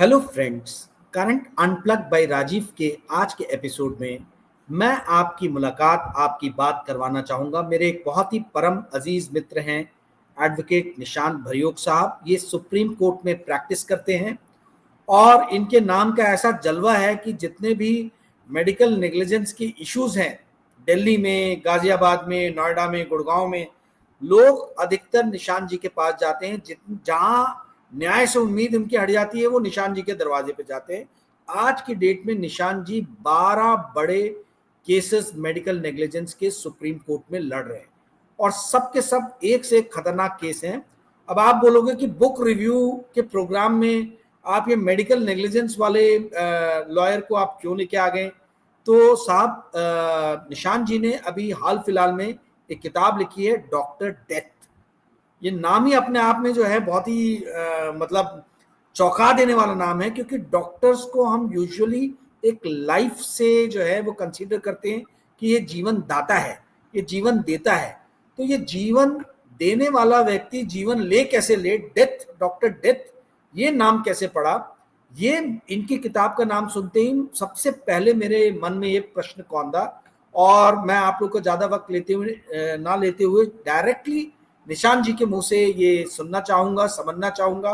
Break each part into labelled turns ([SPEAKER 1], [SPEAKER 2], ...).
[SPEAKER 1] Hello friends, current unplug by Rajiv के आज के एपिसोड में मैं आपकी मुलाकात, आपकी बात करवाना चाहूँगा। मेरे एक बहुत ही परम अजीज मित्र हैं, एडवोकेट निशांत भरियोक साहब। ये सुप्रीम कोर्ट में प्रैक्टिस करते हैं और इनके नाम का ऐसा जलवा है कि जितने भी मेडिकल नेग्लिजेंस के इश्यूज हैं दिल्ली में, गाजियाबाद में, नोएडा में, गुड़गांव में, लोग अधिकतर निशांत जी के पास जाते हैं। जहां न्याय से उम्मीद उनकी हट जाती है, वो निशांत जी के दरवाजे पे जाते हैं। आज की डेट में निशांत जी 12 बड़े केसेस मेडिकल नेग्लिजेंस के सुप्रीम कोर्ट में लड़ रहे हैं और सब के सब एक से एक खतरनाक केस हैं। अब आप बोलोगे कि बुक रिव्यू के प्रोग्राम में आप ये मेडिकल नेग्लिजेंस वाले लॉयर को आप क्यों लेके आ गए? तो साहब, निशांत जी ने अभी हाल फिलहाल में एक किताब लिखी है, डॉक्टर डेथ। ये नाम ही अपने आप में जो है बहुत ही मतलब चौंका देने वाला नाम है, क्योंकि डॉक्टर्स को हम यूजुअली एक लाइफ से जो है वो कंसीडर करते हैं कि ये जीवन दाता है, ये जीवन देता है। तो ये जीवन देने वाला व्यक्ति जीवन ले कैसे ले, डेथ, डॉक्टर डेथ, ये नाम कैसे पड़ा? ये इनकी किताब का नाम सुनते ही सबसे पहले मेरे मन में ये प्रश्न कौंधा और मैं आप लोग को ज्यादा वक्त ना लेते हुए डायरेक्टली निशांत जी के मुंह से ये सुनना चाहूंगा, समझना चाहूंगा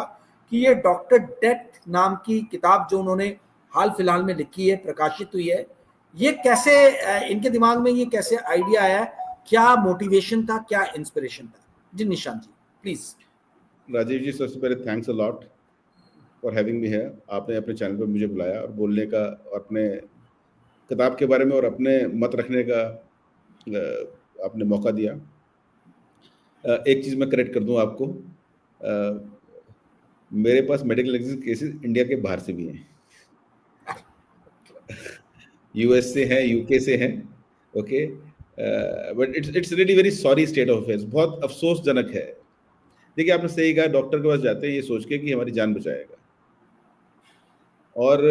[SPEAKER 1] कि ये डॉक्टर डेथ नाम की किताब जो उन्होंने हाल फिलहाल में लिखी है, प्रकाशित हुई है, ये कैसे इनके दिमाग में ये कैसे आइडिया आया? क्या मोटिवेशन था, क्या इंस्पिरेशन था? जी निशांत जी, प्लीज।
[SPEAKER 2] राजीव जी, सबसे पहले thanks a lot for having me here. आपने अपने चैनल पर मुझे बुलाया और बोलने का, अपने किताब के बारे में और अपने मत रखने का आपने मौका दिया। एक चीज़ मैं करेक्ट कर दूं आपको, मेरे पास मेडिकल केसेस इंडिया के बाहर से भी हैं। यूएस से हैं, यूके से हैं, okay. But it's really very sorry state of affairs, बहुत अफसोसजनक है। देखिए, आपने सही कहा, डॉक्टर के पास जाते हैं ये सोच के कि हमारी जान बचाएगा, और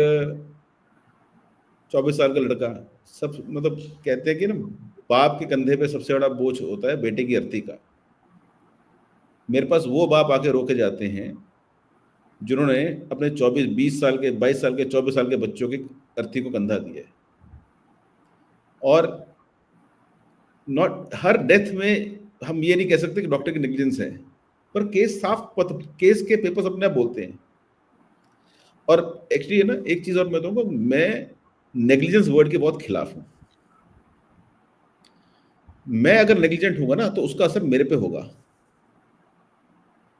[SPEAKER 2] 24 साल का लड़का, सब मतलब कहते हैं कि ना, बाप के कंधे पे सबसे बड़ा बोझ होता है बेटे की अर्थी का। मेरे पास वो बाप आके रोके जाते हैं जिन्होंने अपने 24, 20 साल के, 22 साल के, 24 साल के बच्चों की अर्थी को कंधा दिया है। और नॉट हर डेथ में हम ये नहीं कह सकते कि डॉक्टर की नेग्लिजेंस है, पर केस साफ केस के पेपर्स अपने आप बोलते हैं। और एक्चुअली है ना, एक चीज और मैं बताऊंगा, मैं नेग्लिजेंस वर्ड के बहुत खिलाफ हूं। मैं अगर नेग्लिजेंट हूंगा ना तो उसका असर मेरे पे होगा।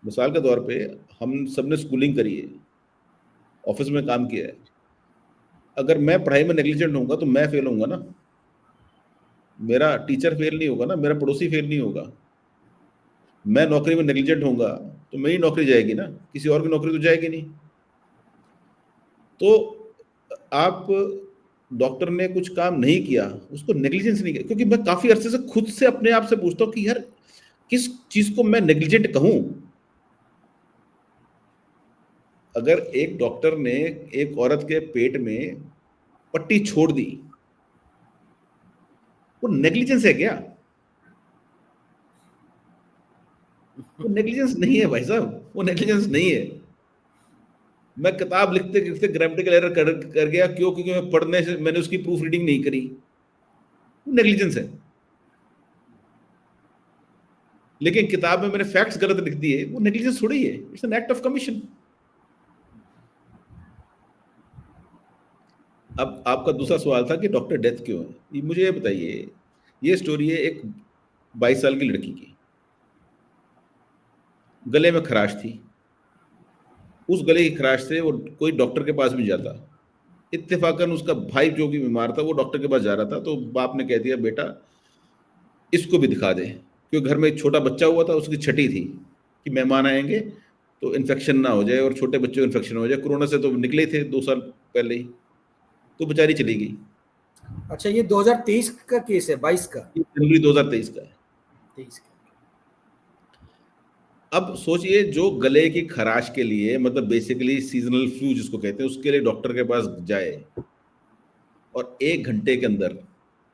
[SPEAKER 2] मिसाल के तौर पे, हम सबने स्कूलिंग करी है, ऑफिस में काम किया है। अगर मैं पढ़ाई में नेग्लिजेंट होऊंगा तो मैं फेल होऊंगा ना, मेरा टीचर फेल नहीं होगा ना, मेरा पड़ोसी फेल नहीं होगा। मैं नौकरी में नेग्लिजेंट होऊंगा तो मेरी नौकरी जाएगी ना, किसी और की नौकरी तो जाएगी नहीं। तो आप, डॉक्टर ने कुछ काम नहीं किया, उसको नेग्लिजेंस नहीं किया। क्योंकि मैं काफी अरसे से खुद से अपने आप से पूछता हूँ कि यार, किस चीज को मैं नेग्लिजेंट कहूं। अगर एक डॉक्टर ने एक औरत के पेट में पट्टी छोड़ दी, वो नेग्लिजेंस है क्या? वो नेग्लिजेंस नहीं है भाई साहब, वो नेग्लिजेंस नहीं है। मैं किताब लिखते लिखते ग्रामेटिकल एरर कर गया, क्यों? क्योंकि मैं पढ़ने से मैंने उसकी प्रूफ रीडिंग नहीं करी, वो नेग्लिजेंस है। लेकिन किताब में मैंने फैक्ट्स गलत लिख दिए, वो नेग्लिजेंस थोड़ी है, it's an act of commission. अब आपका दूसरा सवाल था कि डॉक्टर डेथ क्यों है। मुझे ये बताइए, ये स्टोरी है एक 22 साल की लड़की की, गले में खराश थी। उस गले की खराश से वो कोई डॉक्टर के पास भी जाता, इत्तेफाकन उसका भाई जो भी बीमार था वो डॉक्टर के पास जा रहा था, तो बाप ने कह दिया बेटा इसको भी दिखा दे। क्योंकि घर में एक छोटा बच्चा हुआ था, उसकी छठी थी कि मेहमान आएंगे तो इन्फेक्शन ना हो जाए, और छोटे बच्चों को इन्फेक्शन हो जाए। कोरोना से तो निकले ही थे 2 साल पहले ही, तो बेचारी चली गई।
[SPEAKER 1] अच्छा, ये 2023 का केस है, 22 का?
[SPEAKER 2] ये जनवरी 2023 का है।
[SPEAKER 1] 23 का।
[SPEAKER 2] अब सोचिए, जो गले की खराश के लिए, मतलब बेसिकली सीजनल फ्लू जिसको कहते हैं, उसके लिए डॉक्टर के पास जाए और 1 घंटे के अंदर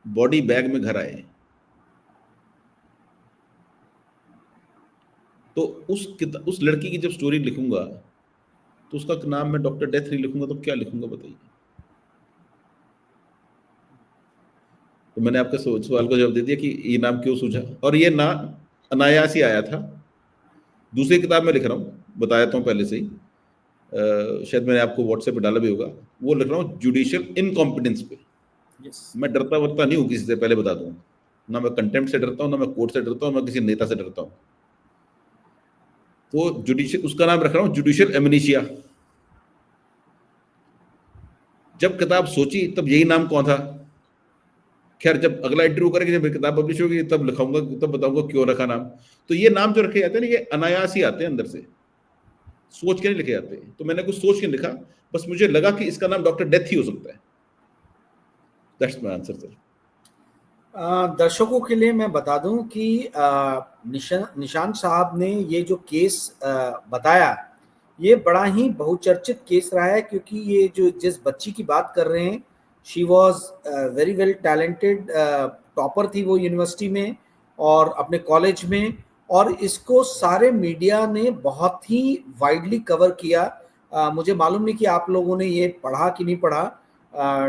[SPEAKER 2] बॉडी बैग में घर आए, तो उस लड़की की जब स्टोरी लिखूंगा तो उसका नाम मैं डॉक्टर डेथ नहीं लिखूंगा तो क्या लिखूंगा बताइए। तो मैंने आपके सवाल को जवाब दे दिया कि ये नाम क्यों सूझा, और ये ना अनायास ही आया था। दूसरी किताब में लिख रहा हूँ, बताया था पहले से ही, शायद मैंने आपको व्हाट्सएप पे डाला भी होगा, वो लिख रहा हूँ जुडिशियल इनकॉम्पिटेंस पे। मैं डरता वरता नहीं हूँ किसी से, पहले बता दूँ, ना मैं कंटेम्प्ट से डरता हूँ, ना मैं कोर्ट से डरता हूँ, ना किसी नेता से डरता हूँ। तो जुडिशियल, उसका नाम रख रहा हूँ जुडिशियल एमनीशिया। जब किताब सोची तब यही नाम कौन था, खैर जब अगला इंटरव्यू करेंगे, जब किताब पब्लिश होगी तब लिखाऊंगा, तब बताऊंगा क्यों रखा नाम। तो ये नाम जो रखे जाते हैं ना, ये अनायास ही आते हैं, अंदर से सोच के नहीं लिखे जाते। तो मैंने कुछ सोच के लिखा, बस मुझे लगा कि इसका नाम डॉक्टर डेथ ही हो सकता है। That's my answer sir.
[SPEAKER 1] दर्शकों के लिए मैं बता दूं कि निशांत साहब ने ये जो केस बताया, ये बड़ा ही बहुचर्चित केस रहा है, क्योंकि ये जो जिस बच्ची की बात कर रहे हैं, she was very well talented, topper थी वो यूनिवर्सिटी में और अपने कॉलेज में, और इसको सारे मीडिया ने बहुत ही वाइडली कवर किया। मुझे मालूम नहीं कि आप लोगों ने ये पढ़ा कि नहीं पढ़ा।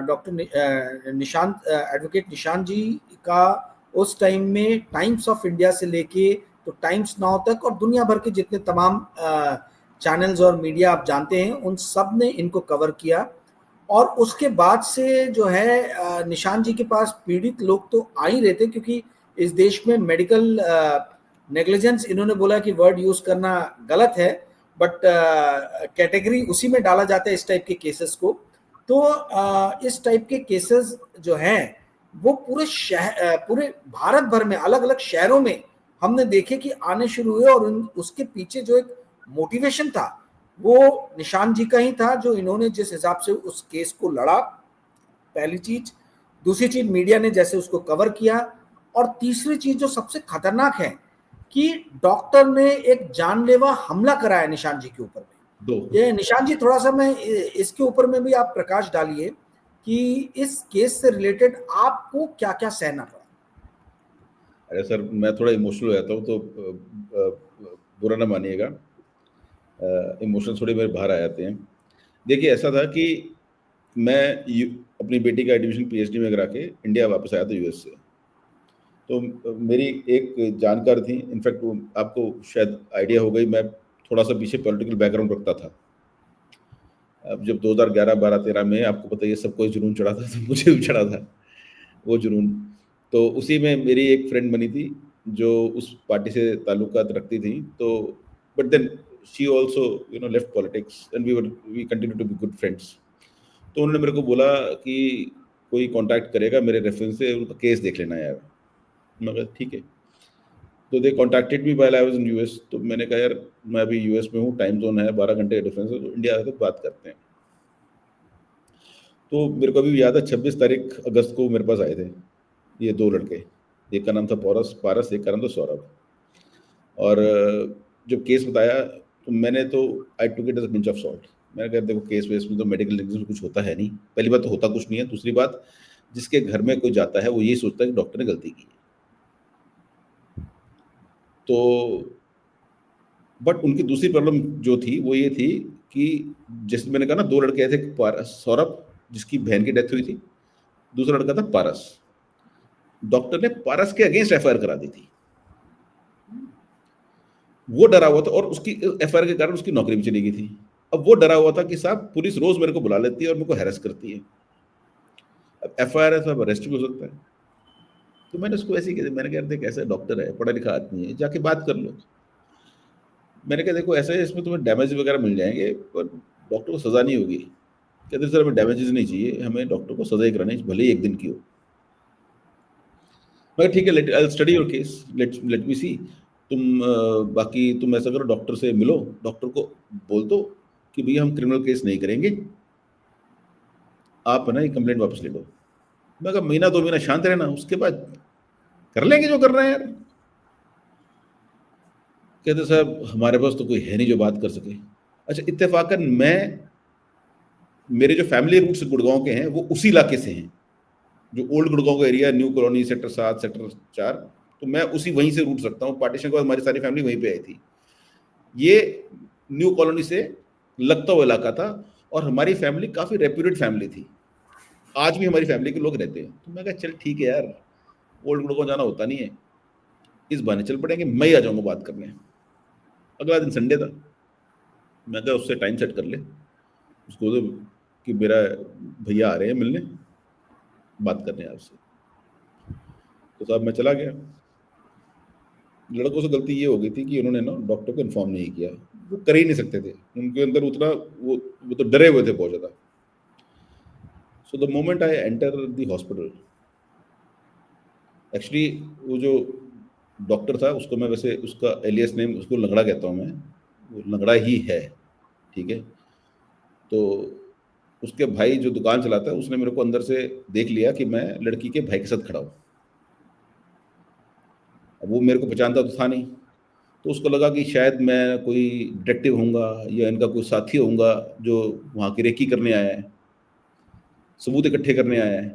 [SPEAKER 1] डॉक्टर निशांत, एडवोकेट निशांत जी का उस टाइम में टाइम्स ऑफ इंडिया से लेके तो टाइम्स नाउ तक और दुनिया भर के जितने तमाम चैनल्स और मीडिया आप जानते हैं, उन सब ने इनको कवर किया। और उसके बाद से जो है निशांत जी के पास पीड़ित लोग तो आ ही रहे थे, क्योंकि इस देश में मेडिकल नेग्लिजेंस, इन्होंने बोला कि वर्ड यूज करना गलत है, बट कैटेगरी उसी में डाला जाता है इस टाइप के केसेस को। तो इस टाइप के केसेस जो हैं वो पूरे भारत भर में अलग अलग शहरों में हमने देखे कि आने शुरू हुए, और उसके पीछे जो एक मोटिवेशन था वो निशांत जी का ही था, जो इन्होंने जिस हिसाब से उस केस को लड़ा, पहली चीज। दूसरी चीज, मीडिया ने जैसे उसको कवर किया। और तीसरी चीज जो सबसे खतरनाक है कि डॉक्टर ने एक जानलेवा हमला कराया निशांत जी के ऊपर में। ये निशांत जी, थोड़ा सा मैं इसके ऊपर में भी आप प्रकाश डालिए कि इस केस से रिलेटेड आपको क्या क्या सहना पड़ा।
[SPEAKER 2] अरे सर, मैं थोड़ा इमोशनल हो जाता हूँ, तो बुरा ना मानिएगा, इमोशन थोड़े मेरे बाहर आ जाते हैं। देखिए, ऐसा था कि मैं अपनी बेटी का एडमिशन पीएचडी में करा के इंडिया वापस आया था यूएस से। तो मेरी एक जानकार थी, इनफैक्ट आपको शायद आइडिया हो गई, मैं थोड़ा सा पीछे पॉलिटिकल बैकग्राउंड रखता था। अब जब 2011, 12, 13 में आपको पता है सबको जुनून चढ़ा था, तो मुझे भी चढ़ा था वो जुनून। तो उसी में मेरी एक फ्रेंड बनी थी जो उस पार्टी से ताल्लुकात रखती थी। तो but then she also left politics and we continue to be good friends. तो उन्होंने मेरे को बोला कि कोई कांटेक्ट करेगा मेरे रेफरेंस से, उनका केस देख लेना यार। मैं कहा ठीक है। तो they contacted me while I was in US. तो मैंने कहा यार मैं अभी यूएस में हूँ, टाइम जोन है 12 घंटे का डिफरेंस है, तो इंडिया आए तो बात करते हैं। तो मेरे को अभी याद है 26 तारीख अगस्त को मेरे पास आए थे ये दो लड़के। एक का नाम था पारस, एक का नाम था सौरभ। और जब केस बताया तो मैंने तो I took it as a pinch of salt. मैंने कहा देखो केस वेस में तो मेडिकल लिंक्स में कुछ होता है नहीं, पहली बात तो होता कुछ नहीं है। दूसरी बात, जिसके घर में कोई जाता है वो यही सोचता है कि डॉक्टर ने गलती की है। तो बट उनकी दूसरी प्रॉब्लम जो थी वो ये थी कि जैसे मैंने कहा ना, दो लड़के आए थे, सौरभ जिसकी बहन की डेथ हुई थी, दूसरा लड़का था पारस। डॉक्टर ने पारस के अगेंस्ट एफआईआर करा दी थी। वो डरा हुआ था और उसकी एफआईआर के कारण उसकी नौकरी भी चली गई थी। अब वो डरा हुआ था कि साहब पुलिस रोज मेरे को बुला लेती है और मेरे को हैरेस करती है, अब एफआईआर है तो अब अरेस्ट भी हो सकता है। तो मैंने उसको ऐसे ही कहा, मैंने कहा देख ऐसा डॉक्टर है, पढ़ा लिखा आदमी है, जाके बात कर लो। मैंने कहा देखो ऐसा है, इसमें तुम्हें डैमेज वगैरह मिल जाएंगे पर डॉक्टर को सजा नहीं होगी। कहते सर हमें डैमेजेस नहीं चाहिए, हमें डॉक्टर को सजा ही करानी चाहिए, भले ही एक दिन की हो। मैं ठीक है, let I study your case, let me see. तुम बाकी तुम ऐसा करो, डॉक्टर से मिलो, डॉक्टर को बोल दो कि भैया हम क्रिमिनल केस नहीं करेंगे, आप है ना ये कंप्लेंट वापस ले लो। मैं कहा महीना 2 महीना शांत रहना, उसके बाद कर लेंगे जो कर रहे हैं यार। कहते साहब हमारे पास तो कोई है नहीं जो बात कर सके। अच्छा, इत्तेफाकन मेरे जो फैमिली रूट्स गुड़गांव के हैं वो उसी इलाके से हैं, जो ओल्ड गुड़गांव का area, new colony, sector 7, sector 4। तो मैं उसी वहीं से रूट रखता हूँ। पार्टीशन के बाद हमारी सारी फैमिली वहीं पे आई थी। ये न्यू कॉलोनी से लगता हुआ इलाका था, और हमारी फैमिली काफी रेप्यूटेड फैमिली थी, आज भी हमारी फैमिली के लोग रहते हैं। तो मैं कहा चल ठीक है यार, ओल्ड गुड़गांव जाना होता नहीं है, इस बहाने चल पड़ेंगे, मैं ही आ जाऊंगा बात करने। अगला दिन संडे था, मैं कहा उससे टाइम सेट कर ले, उसको तो कि मेरा भैया आ रहे हैं मिलने, बात करने हैं आपसे। तो साहब मैं चला गया। लड़कों से गलती ये हो गई थी कि उन्होंने ना डॉक्टर को इन्फॉर्म नहीं किया, वो कर ही नहीं सकते थे, उनके अंदर उतना वो तो डरे हुए थे बहुत ज़्यादा। So the moment I enter the hospital, actually वो जो डॉक्टर था उसको मैं वैसे उसका एलियस नेम उसको लंगड़ा कहता हूँ मैं, वो लंगड़ा ही है, ठीक है। तो उसके भाई जो दुकान चलाता है उसने मेरे को अंदर से देख लिया कि मैं लड़की के भाई के साथ खड़ा हूँ। अब वो मेरे को पहचानता तो था नहीं, तो उसको लगा कि शायद मैं कोई डिटेक्टिव होऊंगा या इनका कोई साथी होऊंगा जो वहाँ की रेकी करने आया है, सबूत इकट्ठे करने आया है।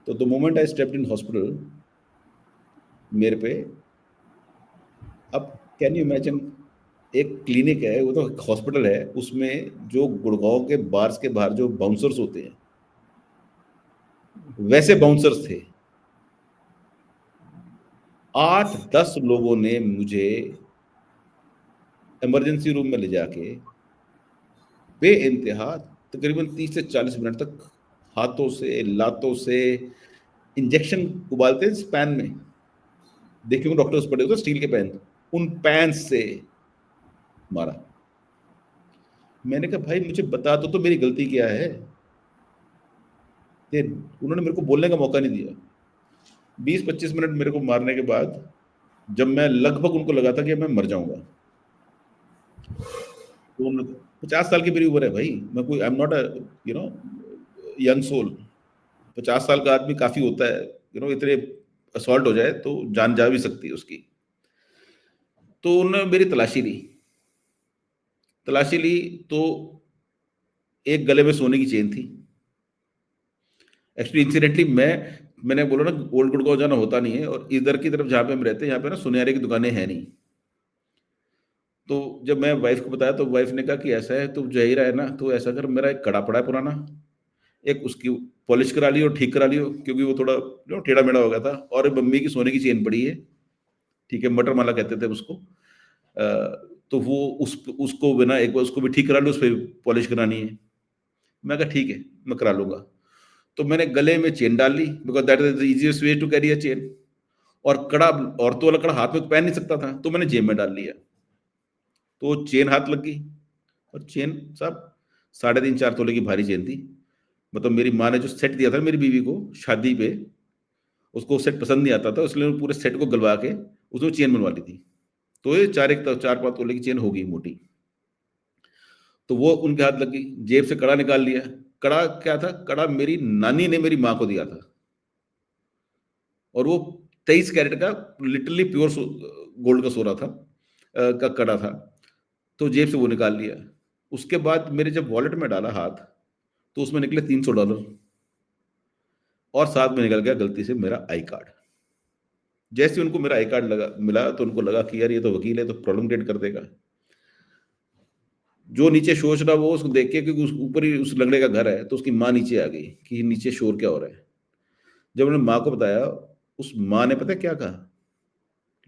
[SPEAKER 2] तो the moment I stepped in hospital, मेरे पे, अब कैन यू इमेजिन, एक क्लिनिक है, वो तो हॉस्पिटल है, उसमें जो गुड़गांव के बार्स के बाहर जो बाउंसर्स होते हैं वैसे बाउंसर्स थे। 8-10 लोगों ने मुझे इमरजेंसी रूम में ले जाके बे इंतहा तकरीबन 30 से 40 मिनट तक हाथों से लातों से इंजेक्शन उबालते हैं इस पैन में, देखिए डॉक्टर्स पड़े होते स्टील के पैन, उन पैन से मारा। मैंने कहा भाई मुझे बता तो मेरी गलती क्या है। उन्होंने मेरे को बोलने का मौका नहीं दिया। 20-25 मिनट मेरे को मारने के बाद जब मैं लगभग उनको लगा था कि मैं मर जाऊंगा, तो 50 साल की मेरी उम्र है भाई, मैं कोई I am not a you know young soul. 50 साल का आदमी काफी होता है, इतने असॉल्ट हो जाए तो जान जा भी सकती है उसकी। तो उन्होंने मेरी तलाशी ली, तो एक गले में सोने की चेन थी। एक्चुअली इंसिडेंटली मैंने बोला ना ओल्ड गुड़गांव जाना होता नहीं है, और इधर की तरफ जहाँ पे हम रहते हैं यहाँ पे ना सुनहरे की दुकानें हैं नहीं। तो जब मैं वाइफ को बताया तो वाइफ ने कहा कि ऐसा है तो जहीरा है ना, तो ऐसा कर, मेरा एक कड़ा पड़ा है पुराना, एक उसकी पॉलिश करा लियो, ठीक करा लियो, क्योंकि वो थोड़ा टेढ़ा मेढ़ा हो गया था, और मम्मी की सोने की चेन पड़ी है, ठीक है, मटर माला कहते थे उसको। तो वो उसको बिना एक बार उसको भी ठीक करा लो, उस पर पॉलिश करानी है। मैं कहा ठीक है, मैं करा लूंगा। तो मैंने गले में चेन डाल ली, because that is the easiest way to carry a chain. और कड़ा, औरतों वाला कड़ा हाथ में पहन नहीं सकता था, तो मैंने जेब में डाल लिया, तो चेन हाथ लग गई। और चेन साहब 3.5-4 तोले की भारी चेन थी। मतलब मेरी माँ ने जो सेट दिया था मेरी बीवी को शादी पे, उसको सेट पसंद नहीं आता था, इसलिए उन्होंने पूरे सेट को गलवा के उसमें चेन बनवा ली थी। तो ये 4-5 तोले की चेन होगी मोटी। तो वो उनके हाथ लग गई, जेब से कड़ा निकाल लिया। कड़ा क्या था, कड़ा मेरी नानी ने मेरी माँ को दिया था, और वो 23 कैरेट का लिटरली प्योर गोल्ड का सोना था, का कड़ा था। तो जेब से वो निकाल लिया। उसके बाद मेरे जब वॉलेट में डाला हाथ, तो उसमें निकले $300, और साथ में निकल गया गलती से मेरा आई कार्ड। जैसे उनको मेरा आई कार्ड लगा मिला, तो उनको लगा कि यार ये तो वकील है, तो प्रॉब्लम क्रिएट कर देगा। जो नीचे सोच रहा वो उसको देख के, क्योंकि ऊपर ही उस लंगड़े का घर है, तो उसकी माँ नीचे आ गई कि नीचे शोर क्या हो रहा है। जब उन्होंने माँ को बताया, उस माँ ने पता है क्या कहा,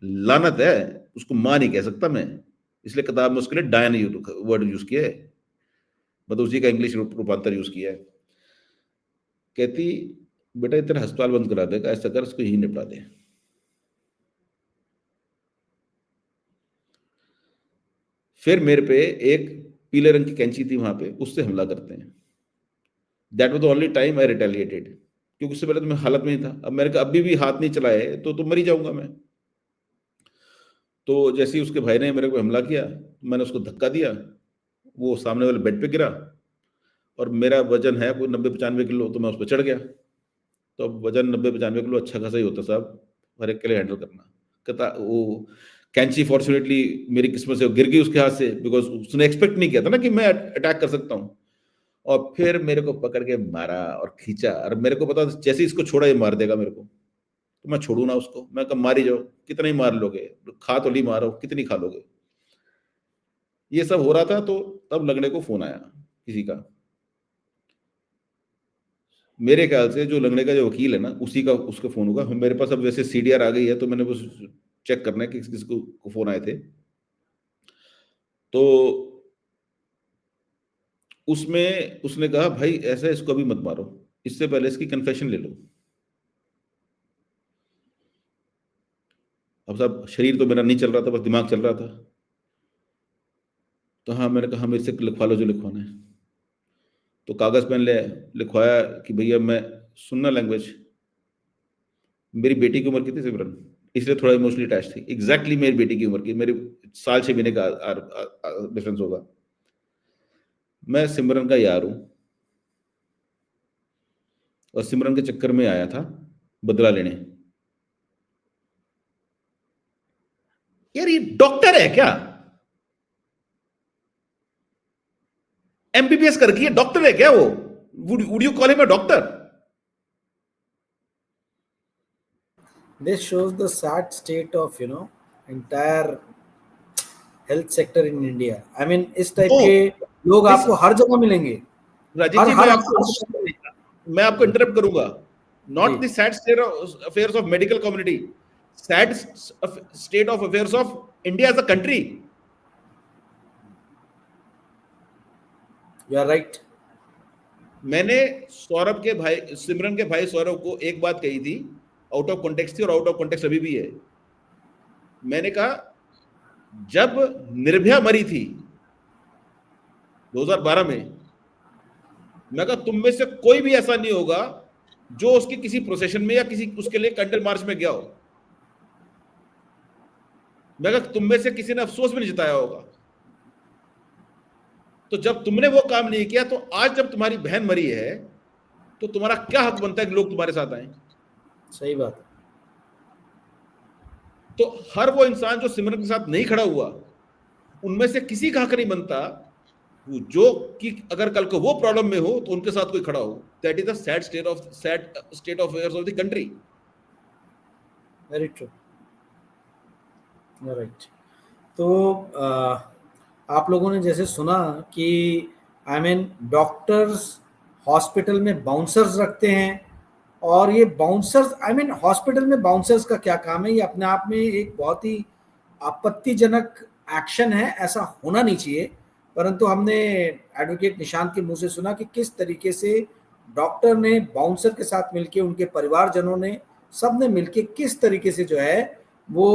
[SPEAKER 2] लानत है, उसको माँ नहीं कह सकता मैं, इसलिए किताब में उसके लिए डायन वर्ड यूज किया है, मतलब उसी का इंग्लिश रूपांतर यूज किया है। कहती बेटा तेरा अस्पताल बंद करा देगा, ऐसा कर उसको यही निपटा दे। फिर मेरे पे एक पीले रंग की कैंची थी वहां पे, उससे हमला करते हैं। That was the only time I retaliated, क्योंकि उससे पहले तो मैं हालत में ही था। अब मेरे को अभी भी हाथ नहीं चलाए तो मर ही जाऊंगा मैं। तो जैसे ही उसके भाई ने मेरे को हमला किया, मैंने उसको धक्का दिया, वो सामने वाले बेड पे गिरा, और मेरा वजन है कोई 90-95 किलो, तो मैं उस पर चढ़ गया। तो अब वजन 90-95 किलो अच्छा खासा ही होता साहब, हर एक के लिए हैंडल करना। कहता वो कैंची फॉर्चुनेटली मेरी किस्मत से वो गिर गई उसके हाथ से, बिकॉज उसने एक्सपेक्ट नहीं किया था ना कि मैं अटैक कर सकता हूँ। और फिर मेरे को पकड़ के मारा और खींचा, और मेरे को पता था जैसे ही इसको छोड़ा ये मार देगा मेरे को, तो मैं छोड़ू ना उसको। मैं कब मारी जाओ, कितना ही मार लोगे, खा तो ली मारो, कितनी खा लोगे। ये सब हो रहा था, तो तब लंगड़े को फोन आया किसी का। मेरे ख्याल से जो लंगड़े का जो वकील है ना, उसी का उसका फोन होगा। मेरे पास अब वैसे सीडीआर आ गई है, तो मैंने बस चेक करना है कि किस को फोन आए थे। तो उसमें उसने कहा, भाई ऐसा इसको अभी मत मारो, इससे पहले इसकी कन्फेशन ले लो। अब साहब शरीर तो मेरा नहीं चल रहा था, बस दिमाग चल रहा था। तो हाँ, मैंने कहा मेरे से लिखवा लो जो लिखवाना है। तो कागज पेन ले लिखवाया कि भैया मैं सुनना लैंग्वेज। मेरी बेटी की उम्र कितनी सिमरन, इसलिए थोड़ा इमोशनली अटैच थी। एग्जैक्टली मेरी बेटी की उम्र की, मेरे साल 6 महीने का डिफरेंस होगा। मैं सिमरन का यार हूं, और सिमरन के चक्कर में आया था बदला लेने। यार ये डॉक्टर है क्या? एमबीबीएस कर रखी है, डॉक्टर है क्या वो? Would you call him a doctor?
[SPEAKER 1] This shows the sad state of entire health sector in India. I mean इस टाइप
[SPEAKER 2] नो,
[SPEAKER 1] के लोग
[SPEAKER 2] दिस
[SPEAKER 1] आपको हर जगह मिलेंगे।
[SPEAKER 2] राजीव
[SPEAKER 1] हर
[SPEAKER 2] जी,
[SPEAKER 1] हर हर जगह मिलेंगे।
[SPEAKER 2] मैं आपको
[SPEAKER 1] जी
[SPEAKER 2] इंटरप्ट करूंगा।
[SPEAKER 1] जी।
[SPEAKER 2] Not the sad affairs of medical community, sad state of affairs of India as a country.
[SPEAKER 1] You are right.
[SPEAKER 2] मैंने सौरभ के भाई, सिमरन के भाई सौरभ को एक बात कही थी, आउट ऑफ कॉन्टेक्स्ट थी, और आउट ऑफ कॉन्टेक्स्ट अभी भी है। मैंने कहा, जब निर्भया मरी थी 2012 में, मैं कहा तुम में से कोई भी ऐसा नहीं होगा जो उसकी किसी प्रोसेशन में या किसी उसके लिए कैंडल मार्च में गया हो। मैं कहा तुम में से किसी ने अफसोस भी नहीं जताया होगा। तो जब तुमने वो काम नहीं किया, तो आज जब तुम्हारी बहन मरी है, तो तुम्हारा क्या हक बनता है कि लोग तुम्हारे साथ आए?
[SPEAKER 1] सही बात है।
[SPEAKER 2] तो हर वो इंसान जो सिमरन के साथ नहीं खड़ा हुआ, उनमें से किसी का हक नहीं बनता जो कि अगर कल को वो प्रॉब्लम में हो तो उनके साथ कोई खड़ा हो। That is the sad state of affairs of the country.
[SPEAKER 1] Very true. Right. तो आप लोगों ने जैसे सुना कि आई मीन डॉक्टर्स हॉस्पिटल में बाउंसर्स रखते हैं, और ये बाउंसर्स आई मीन हॉस्पिटल में बाउंसर्स का क्या काम है, ये अपने आप में एक बहुत ही आपत्तिजनक एक्शन है। ऐसा होना नहीं चाहिए। परंतु हमने एडवोकेट निशांत के मुंह से सुना कि किस तरीके से डॉक्टर ने बाउंसर के साथ मिलके, उनके परिवारजनों ने, सब ने मिलके किस तरीके से जो है वो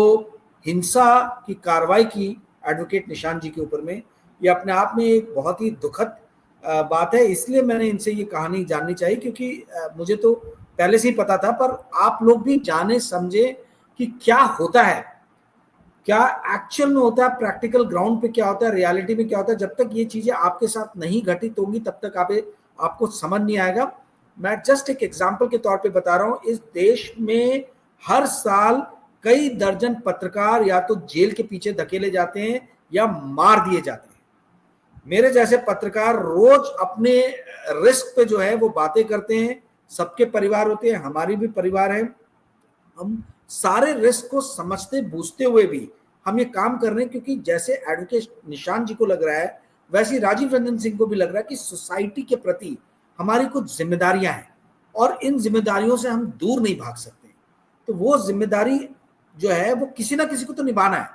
[SPEAKER 1] हिंसा की कार्रवाई की एडवोकेट निशांत जी के ऊपर में। ये अपने आप में एक बहुत ही दुखद बात है। इसलिए मैंने इनसे ये कहानी जाननी चाहिए, क्योंकि मुझे तो पहले से ही पता था, पर आप लोग भी जाने समझे कि क्या होता है, क्या एक्चुअल में होता है, प्रैक्टिकल ग्राउंड पे क्या होता है, रियलिटी में क्या होता है। जब तक ये चीजें आपके साथ नहीं घटित होंगी तब तक आपको समझ नहीं आएगा। मैं जस्ट एक एग्जांपल के तौर पे बता रहा हूं, इस देश में हर साल कई दर्जन पत्रकार या तो जेल के पीछे धकेले जाते हैं या मार दिए जाते हैं। मेरे जैसे पत्रकार रोज अपने रिस्क पे जो है वो बातें करते हैं। सबके परिवार होते हैं, हमारी भी परिवार है। हम सारे रिस्क को समझते बूझते हुए भी हम ये काम कर रहे हैं, क्योंकि जैसे एडवोकेट निशांत जी को लग रहा है, वैसे राजीव रंजन सिंह को भी लग रहा है कि सोसाइटी के प्रति हमारी कुछ जिम्मेदारियां हैं, और इन जिम्मेदारियों से हम दूर नहीं भाग सकते। तो वो जिम्मेदारी जो है वो किसी ना किसी को तो निभाना है।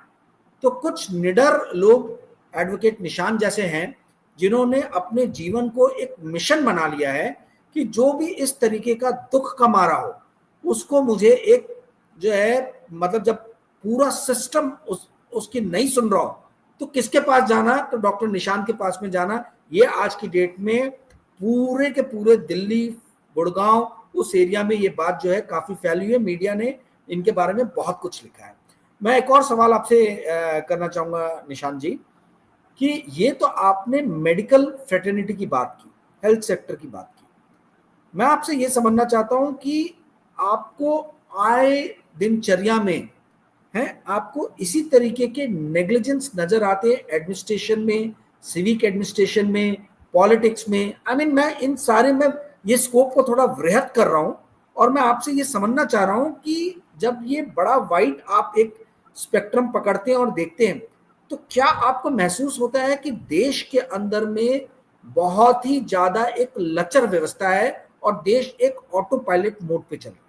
[SPEAKER 1] तो कुछ निडर लोग एडवोकेट निशांत जैसे हैं, जिन्होंने अपने जीवन को एक मिशन बना लिया है कि जो भी इस तरीके का दुख का मारा हो, उसको मुझे एक जो है, मतलब जब पूरा सिस्टम उसकी नहीं सुन रहा हो, तो किसके पास जाना? तो डॉक्टर निशांत के पास में जाना। ये आज की डेट में पूरे के पूरे दिल्ली, गुड़गांव, उस एरिया में ये बात जो है काफी फैली हुई है। मीडिया ने इनके बारे में बहुत कुछ लिखा है। मैं एक और सवाल आपसे करना चाहूंगा निशांत जी, कि ये तो आपने मेडिकल फ्रेटर्निटी की बात की, हेल्थ सेक्टर की बात की। मैं आपसे ये समझना चाहता हूं कि आपको आए दिनचर्या में है, आपको इसी तरीके के नेग्लिजेंस नजर आते हैं एडमिनिस्ट्रेशन में, सिविक एडमिनिस्ट्रेशन में, पॉलिटिक्स में? आई मीन मैं इन सारे में ये स्कोप को थोड़ा वृहद कर रहा हूं, और मैं आपसे ये समझना चाह रहा हूं कि जब ये बड़ा वाइड आप एक स्पेक्ट्रम पकड़ते हैं और देखते हैं, तो क्या आपको महसूस होता है कि देश के अंदर में बहुत ही ज्यादा एक लचर व्यवस्था है और देश एक ऑटो पायलट मोड पे चल रहा है?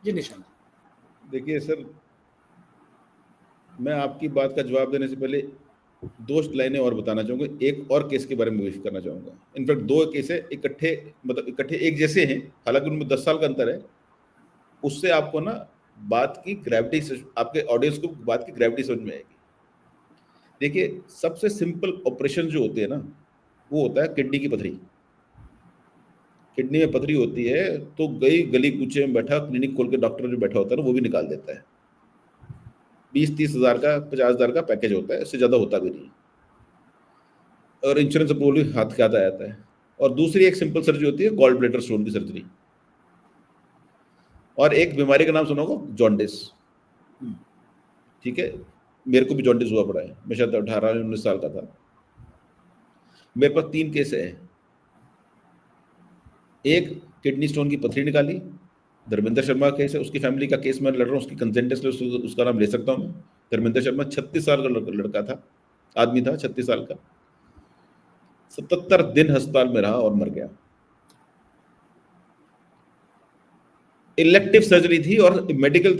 [SPEAKER 1] जी निशांत।
[SPEAKER 2] देखिए सर, मैं आपकी बात का जवाब देने से पहले दो लाइनें और बताना चाहूंगा, एक और केस के बारे में ब्रीफ करना चाहूंगा। इनफैक्ट दो केस है इकट्ठे, मतलब इकट्ठे एक जैसे हैं, हालांकि उनमें 10 साल का अंतर है। उससे आपको ना बात की ग्रेविटी, आपके ऑडियंस को बात की ग्रेविटी समझ में आएगी। देखिए, सबसे सिंपल ऑपरेशन जो होते हैं ना, वो होता है किडनी की पथरी। किडनी में पथरी होती है तो गई गली कूचे में बैठा क्लिनिक खोल के डॉक्टर जो बैठा होता है ना, वो भी निकाल देता है। 20-30 हज़ार का, 50 हज़ार का पैकेज होता है, इससे ज़्यादा होता भी नहीं, और इंश्योरेंस अप्रूवल भी हाथ के हाथ आ जाता है। और दूसरी एक सिंपल सर्जरी होती है, गॉल ब्लैडर स्टोन की सर्जरी। और एक बीमारी का नाम सुना होगा, जॉन्डिस। ठीक है, मेरे को भी जॉन्डिस हुआ पड़ा है, मैं शायद 18-19 साल का था। मेरे पास 3 केस है। एक किडनी स्टोन की पथरी निकाली, धर्मेंद्र शर्मा केस है, उसकी फैमिली का केस मैं लड़ रहा हूँ, उसकी कंसेंट है, उसका नाम ले सकता हूँ मैं। धर्मेंद्र शर्मा 36 साल का लड़का था, आदमी था 36 साल का, 77 दिन अस्पताल में रहा और मर गया। इलेक्टिव सर्जरी थी, और मेडिकल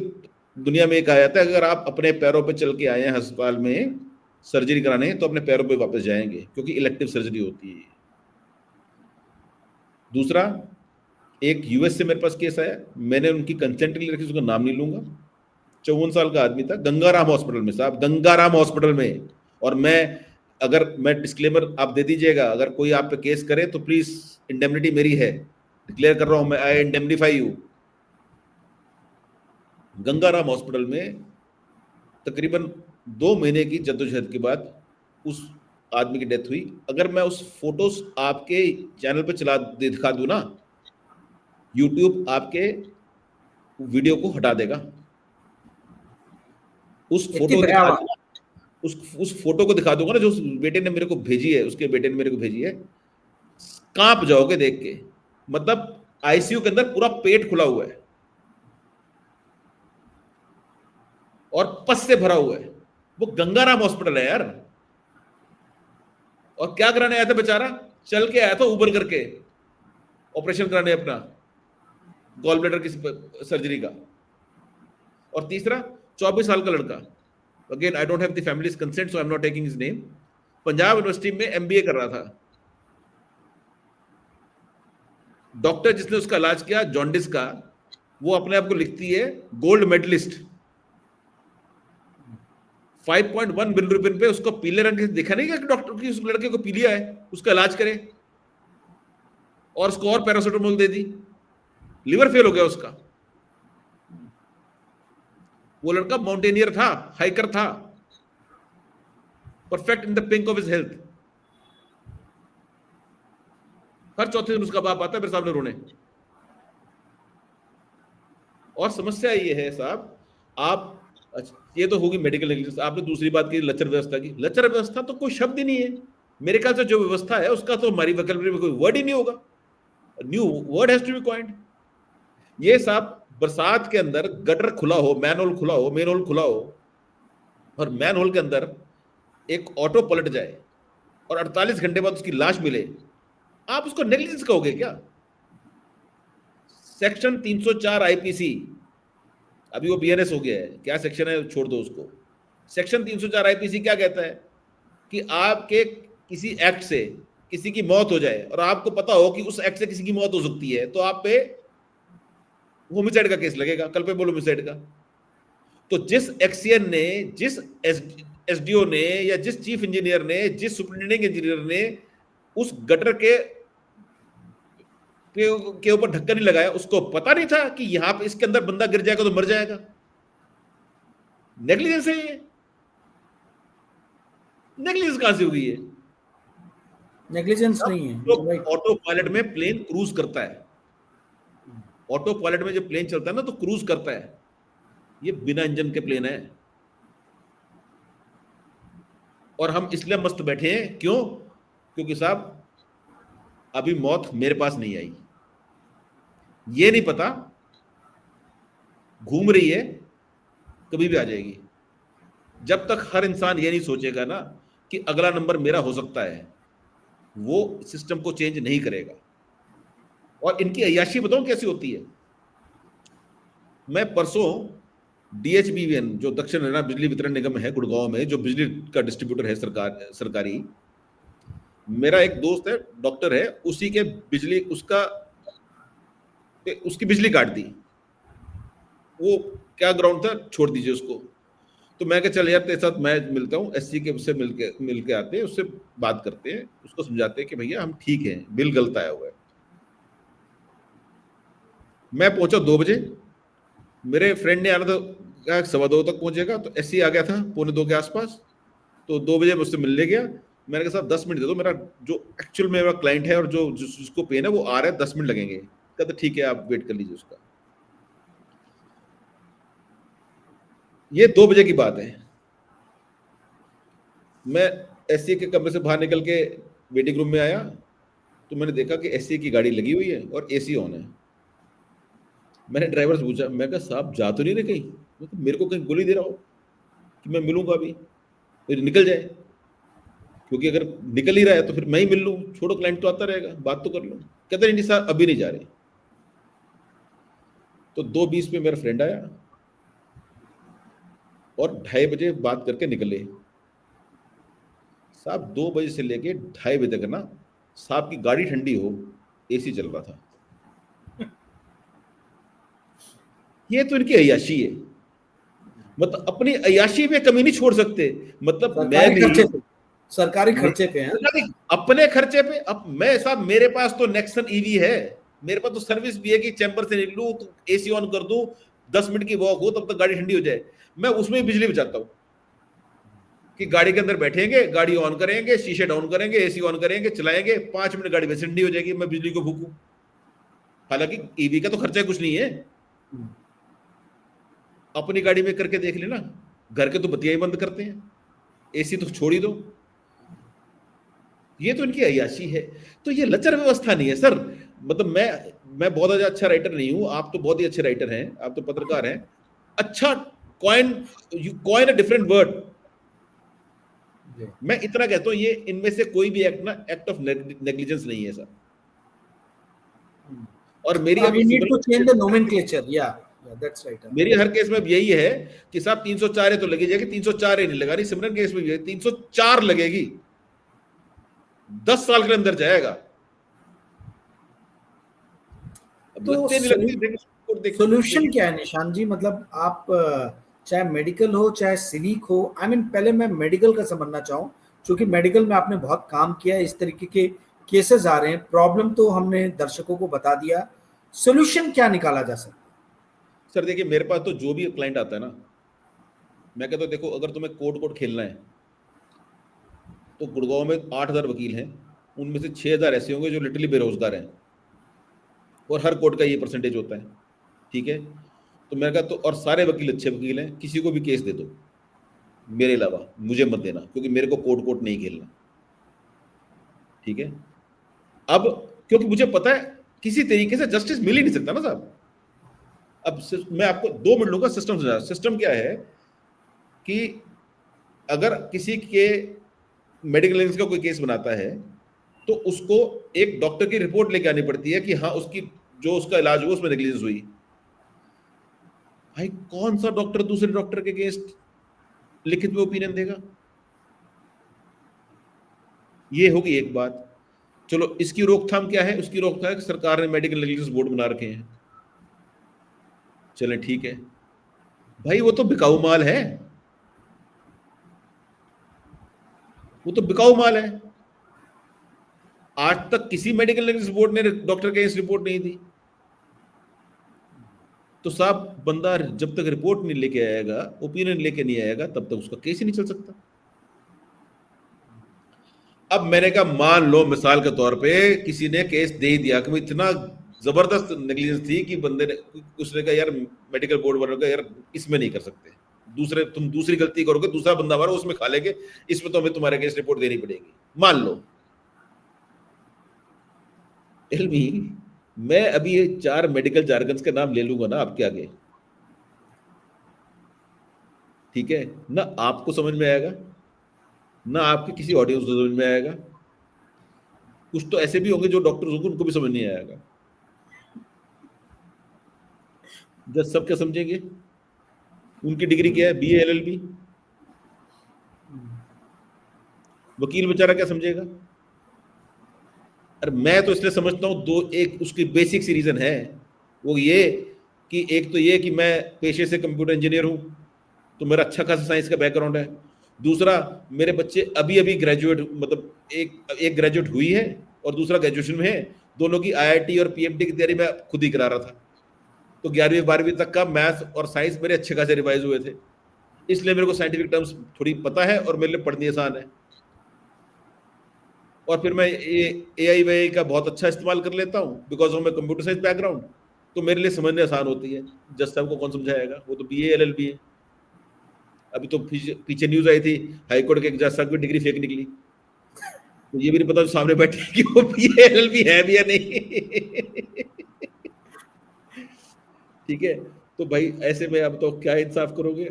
[SPEAKER 2] दुनिया में एक आया था, अगर आप अपने पैरों पे चल के आए हैं अस्पताल में सर्जरी कराने, तो अपने पैरों पे वापस जाएंगे, क्योंकि इलेक्टिव सर्जरी होती है। दूसरा, एक यूएस से मेरे पास केस आया, मैंने उनकी कंसेंट नहीं रखी, उसका नाम नहीं लूंगा। 54 साल का आदमी था, गंगाराम हॉस्पिटल में साहब, गंगाराम हॉस्पिटल में। और मैं डिस्क्लेमर आप दे दीजिएगा, अगर कोई आप पे केस करे तो प्लीज, इंडेमनिटी मेरी है, डिक्लेयर कर रहा हूं मैं, आई इंडेमनिफाई यू। गंगाराम हॉस्पिटल में तकरीबन 2 महीने की जद्दोजहद के बाद उस आदमी की डेथ हुई। अगर मैं उस फोटोज आपके चैनल पे दिखा दूं ना, यूट्यूब आपके वीडियो को हटा देगा। उस
[SPEAKER 1] इतनी
[SPEAKER 2] फोटो दिखा
[SPEAKER 1] भयावह।
[SPEAKER 2] दूंगा, उस फोटो को दिखा दूंगा ना, जो उस बेटे ने मेरे को भेजी है, उसके बेटे ने मेरे को भेजी है, कांप जाओगे देख के। मतलब आईसीयू के अंदर पूरा पेट खुला हुआ है और पस से भरा हुआ है। वो गंगाराम हॉस्पिटल है यार। और क्या कराने आया था बेचारा? चल के आया था उबर करके, ऑपरेशन कराने अपना गॉल ब्लैडर की सर्जरी का। और तीसरा, 24 साल का लड़का, again I don't have the families consent, so I am not taking his name, Punjab university में एमबीए कर रहा था। डॉक्टर जिसने उसका इलाज किया जॉन्डिस का, वो अपने आप को लिखती है गोल्ड मेडलिस्ट। 5.1 बिलियन रुपए पे उसको पीले रंग के देखा नहीं कि डॉक्टर की उस लड़के को पी लिया है, उसका इलाज करे, और उसको और पैरासिटामोल दे दी, लिवर फेल हो गया उसका। वो लड़का माउंटेनियर था, हाइकर था, perfect in the pink of his health. हर चौथे दिन उसका बाप आता है मेरे सामने रोने। और समस्या ये है साहब, आप, ये तो होगी मेडिकल नेग्लिजेंस। आपने दूसरी बात की लचर व्यवस्था की। लचर व्यवस्था तो कोई शब्द ही नहीं है मेरे ख्याल से। जो व्यवस्था है उसका तो हमारी वैकल्पिक में कोई वर्ड ही नहीं होगा। New word has to be coined. ये साहब, बरसात के अंदर गटर खुला हो, मैनहोल खुला हो, मेन होल खुला हो, और मैनहोल के अंदर एक ऑटो पलट जाए और 48 घंटे बाद उसकी लाश मिले, आप उसको नेग्लिजेंस कहोगे क्या? सेक्शन 304 आईपीसी, अभी वो बीएनएस हो गया है, क्या सेक्शन है छोड़ दो उसको। सेक्शन 304 आईपीसी क्या कहता है कि आपके किसी एक्ट से किसी की मौत हो जाए और आपको पता हो कि उस एक्ट से किसी की मौत हो सकती है, तो आप पे होमिसाइड का केस लगेगा, कल्पेबल होमिसाइड का। तो जिस एक्सीएन ने, जिस एसडीओ ने, या जिस चीफ इंजीनियर ने, जिस सुपरिटेंडिंग इंजीनियर ने उस गटर के ऊपर ढक्कन नहीं लगाया, उसको पता नहीं था कि यहां पे इसके अंदर बंदा गिर जाएगा तो मर जाएगा। नेग्लिजेंस है ये। नेग्लिजेंस कहां से हुई है?
[SPEAKER 1] नेग्लिजेंस नहीं है,
[SPEAKER 2] तो
[SPEAKER 1] राइट।
[SPEAKER 2] ऑटो पायलट में प्लेन क्रूज करता है, ऑटो पायलट में जब प्लेन चलता है ना तो क्रूज करता है। ये बिना इंजन के प्लेन है, और हम इसलिए मस्त बैठे हैं। क्यों? क्योंकि साहब अभी मौत मेरे पास नहीं आई, ये नहीं पता, घूम रही है, कभी भी आ जाएगी। जब तक हर इंसान ये नहीं सोचेगा ना कि अगला नंबर मेरा हो सकता है, वो सिस्टम को चेंज नहीं करेगा। और इनकी अय्याशी बताऊं कैसी होती है। मैं परसों डीएचबीवीएन, जो दक्षिण हरियाणा बिजली वितरण निगम है गुड़गांव में, जो बिजली का डिस्ट्रीब्यूटर है सरकारी, मेरा एक दोस्त है, डॉक्टर है, उसी के बिजली उसकी बिजली काट दी। वो क्या ग्राउंड था, छोड़ दीजिए उसको। तो मैं कहा चल यार तेरे साथ मैं मिलता हूँ, एससी के उससे मिलके आते हैं, उससे बात करते हैं, उसको समझाते हैं कि भैया हम ठीक हैं, बिल गलत आया हुआ है। मैं पहुंचा 2 बजे, मेरे फ्रेंड ने आना था, कहा 2:15 तक पहुंचेगा, तो एससी आ गया था 2:45 के आसपास। तो 2 बजे मुझसे मिलने गया। मैंने कहा साहब 10 मिनट दे दो, मेरा जो एक्चुअल मेरा क्लाइंट है और जो जिसको पेन है वो आ रहा है, 10 मिनट लगेंगे। कहते ठीक है आप वेट कर लीजिए उसका। ये 2 बजे की बात है। मैं एससी के कमरे से बाहर निकल के वेटिंग रूम में आया, तो मैंने देखा कि एससी की गाड़ी लगी हुई है और एसी ऑन है। मैंने ड्राइवर से पूछा, मैं कहा साहब जा तो नहीं रहे कहीं? मेरे को कहीं गोली दे रहा हो कि मैं मिलूंगा अभी, फिर निकल जाए, क्योंकि अगर निकल ही रहा है तो फिर मैं ही मिल लूँ, छोड़ो क्लाइंट तो आता रहेगा, बात तो कर लो। कहते नहीं सर अभी नहीं जा रहे। तो 2:20 पे मेरा फ्रेंड आया और 2:30 बजे बात करके निकले। साहब 2 बजे से लेके 2:30 बजे तक ना, साहब की गाड़ी ठंडी हो, एसी चल रहा था। ये तो इनकी अय्याशी है। मतलब अपनी अय्याशी पे कमी नहीं छोड़ सकते। मतलब मैं भी
[SPEAKER 1] सरकारी खर्चे पे हैं।
[SPEAKER 2] अपने खर्चे पे। अब मैं साहब, मेरे पास तो नेक्सन ईवी है, मेरे पास तो सर्विस भी है कि चैम्बर से निकलूं तो एसी ऑन कर दूं, 10 मिनट की वॉक हो तब तक गाड़ी ठंडी हो जाए। मैं उसमें बिजली बचाता हूं कि गाड़ी के अंदर बैठेंगे, गाड़ी ऑन करेंगे, शीशे डाउन करेंगे, एसी ऑन करेंगे, चलाएंगे, 5 मिनट गाड़ी वैसे ठंडी हो जाएगी, मैं बिजली को फूकूं। हालांकि ईवी का तो खर्चा कुछ नहीं है। अपनी गाड़ी में करके देख लेना, घर के तो बत्तियां ही बंद करते हैं, एसी तो छोड़ ही दो। ये तो इनकी अय्याशी है। तो ये लचर व्यवस्था नहीं है सर। मतलब मैं बहुत अच्छा राइटर नहीं हूं, आप तो बहुत ही अच्छे राइटर हैं, आप तो पत्रकार हैं। अच्छा, coin, you coin a different word. मैं इतना कहता हूं, ये इनमें से कोई भी एक्ट ऑफ नेग्लिजेंस नहीं है सर। और मेरी अब
[SPEAKER 1] We need to change the nomenclature. Yeah, that's right.
[SPEAKER 2] मेरी हर केस में यही है कि साहब 304 है तो लगी जाएगी, 304 ही नहीं लगा रही। सिमरन केस में भी 304 लगेगी, 10 साल के अंदर जाएगा। अब
[SPEAKER 1] तो
[SPEAKER 2] लगते नहीं लगते,
[SPEAKER 1] सोल्यूशन क्या है निशान जी? मतलब आप चाहे मेडिकल हो चाहे सिविक हो, आई मीन पहले मैं मेडिकल का समझना चाहूँ, क्योंकि मेडिकल में आपने बहुत काम किया है, इस तरीके के केसेस आ रहे हैं, प्रॉब्लम तो हमने दर्शकों को बता दिया, सोल्यूशन क्या निकाला जा सकता है?
[SPEAKER 2] सर देखिए, मेरे पास तो जो भी क्लाइंट आता है ना, मैं कहता हूँ देखो, अगर तुम्हें कोर्ट खेलना है तो गुड़गांव में 8,000 वकील हैं, उनमें से 6,000 ऐसे होंगे जो लिटरली बेरोजगार हैं, और हर कोर्ट का ये परसेंटेज होता है। ठीक है, तो मैंने कहा तो, और सारे वकील अच्छे वकील हैं, किसी को भी केस दे दो, मेरे अलावा मुझे मत देना, क्योंकि मेरे को कोर्ट नहीं खेलना। ठीक है, अब क्योंकि मुझे पता है किसी तरीके से जस्टिस मिल ही नहीं सकता ना साहब। अब मैं आपको 2 मिनट लूंगा सिस्टम समझा। सिस्टम क्या है कि अगर किसी के मेडिकल एविडेंस का कोई केस बनाता है तो उसको एक डॉक्टर की रिपोर्ट लेके आनी पड़ती है कि हाँ उसकी जो उसका इलाज हुआ उसमें नेग्लिजेंस हुई। भाई कौन सा डॉक्टर दूसरे डॉक्टर के अगेंस्ट लिखित में ओपिनियन देगा? ये होगी एक बात। चलो, इसकी रोकथाम क्या है? उसकी रोकथाम सरकार ने मेडिकल नेग्लिजेंस बोर्ड बना रखे हैं, चले ठीक है। भाई वो तो बिकाऊ माल है, वो तो बिकाऊ माल है। आज तक किसी मेडिकल नेग्लिजेंस बोर्ड ने डॉक्टर के अगेंस्ट रिपोर्ट नहीं दी। तो साहब बंदा जब तक रिपोर्ट नहीं लेके आएगा, ओपिनियन लेके नहीं आएगा, तब तक उसका केस ही नहीं चल सकता। अब मैंने कहा मान लो मिसाल के तौर पे किसी ने केस दे दिया कि इतना जबरदस्त नेग्लिजेंस थी कि बंदे ने, उसने कहा यार मेडिकल बोर्ड वालों का यार इसमें नहीं कर सकते, तुम दूसरी गलती करोगे, दूसरा बंदा हमारा उसमें खा लेंगे, इसमें तो हमें तुम्हारे केस रिपोर्ट देनी पड़ेगी। मान लो, टेल मी, मैं अभी ये 4 मेडिकल जार्गन्स के नाम ले लूंगा ना आपके आगे, ठीक है ना, आपको समझ में आएगा ना आपके किसी ऑडियंस को समझ में आएगा। कुछ तो ऐसे भी होंगे जो डॉक्टर होंगे उनको भी समझ नहीं आएगा। जज सब क्या समझेंगे, उनकी डिग्री क्या है, BA LLB। वकील बेचारा क्या समझेगा। अरे मैं तो इसलिए समझता हूँ दो, एक उसकी बेसिक सी रीजन है, वो ये कि एक तो ये कि मैं पेशे से कंप्यूटर इंजीनियर हूँ, तो मेरा अच्छा खासा साइंस का बैकग्राउंड है। दूसरा, मेरे बच्चे अभी अभी ग्रेजुएट, मतलब एक ग्रेजुएट हुई है और दूसरा ग्रेजुएशन में है। दोनों की IIT और PMT की तैयारी मैं खुद ही करा रहा था। तो 11वीं 12वीं तक का मैथ्स और साइंस मेरे अच्छे खासे रिवाइज हुए थे, इसलिए मेरे को साइंटिफिक टर्म्स थोड़ी पता है और मेरे लिए पढ़नी आसान है। और फिर मैं AI वाई का बहुत अच्छा इस्तेमाल कर लेता हूँ because of my computer science background, तो मेरे लिए समझने आसान होती है। जज साहब को कौन समझाएगा, वो तो BA LLB है। अभी तो पीछे न्यूज आई थी, हाईकोर्ट के एक जज साहब की डिग्री फेक निकली, तो ये भी नहीं पता जो सामने बैठे कि वो BA LLB है भी या नहीं। ठीक है, तो भाई ऐसे में अब तो क्या इंसाफ करोगे।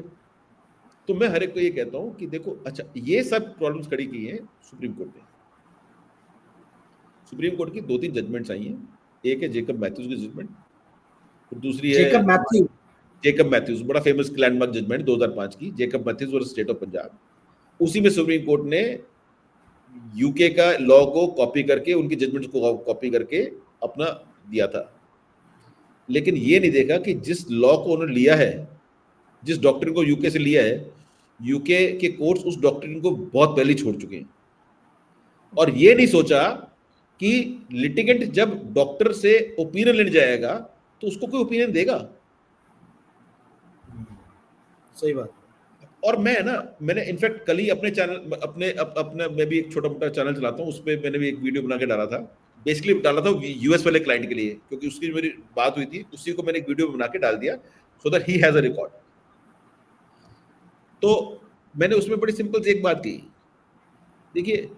[SPEAKER 2] तो मैं हर एक को ये कहता हूँ कि देखो, अच्छा ये सब प्रॉब्लम्स खड़ी की है सुप्रीम कोर्ट ने। सुप्रीम कोर्ट की 2-3 जजमेंट्स आई हैं। एक है जेकब मैथ्यूज की जजमेंट, और दूसरी है
[SPEAKER 1] जेकब मैथ्यू।
[SPEAKER 2] जेकब मैथ्यूज, बड़ा फेमस लैंडमार्क जजमेंट 2005 की, Jacob Matthews versus state of Punjab. उसी में सुप्रीम कोर्ट ने यूके का लॉ को कॉपी करके, उनकी जजमेंट्स को कॉपी करके अपना दिया था। लेकिन ये नहीं देखा कि जिस लॉ को उन्होंने लिया है, जिस डॉक्ट्रिन को यूके से लिया है, यूके के कोर्ट्स उस डॉक्ट्रिन को बहुत पहले छोड़ चुके हैं। और ये नहीं सोचा कि लिटिगेंट जब डॉक्टर से ओपिनियन लेने जाएगा तो उसको कोई ओपिनियन देगा।
[SPEAKER 1] सही बात।
[SPEAKER 2] और मैंने इनफैक्ट कल ही अपने चैनल, अपने मैं भी एक छोटा मोटा चैनल चलाता हूँ, उस पर मैंने भी एक वीडियो बना के डाला था। बेसिकली डाला था US वाले क्लाइंट के लिए, क्योंकि उसकी मेरी बात हुई थी, उसी को मैंने एक वीडियो बना के डाल दिया so that he has a record. तो मैंने उसमें बड़ी सिंपल से एक बात की, देखिए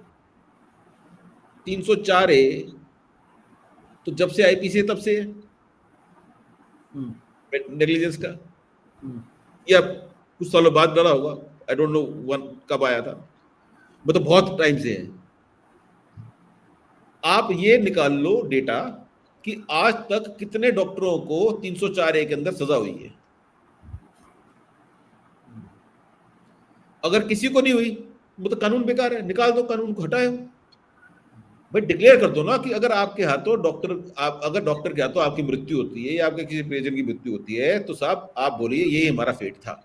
[SPEAKER 2] 304A तो जब से IPC है तब से है नेग्लिजेंस का, या कुछ सालों बाद डाला होगा, आई डोंट नो वन कब आया था, मतलब बहुत टाइम से है। आप ये निकाल लो डेटा कि आज तक कितने डॉक्टरों को 304A के अंदर सजा हुई है। अगर किसी को नहीं हुई वो तो कानून बेकार है, निकाल दो कानून को, हटाए। भाई डिक्लेयर कर दो ना कि अगर आपके हाथों अगर डॉक्टर के हाथों आपकी मृत्यु होती है या आपके किसी पेशेंट की मृत्यु होती है, तो साहब आप बोलिए ये हमारा फेट था,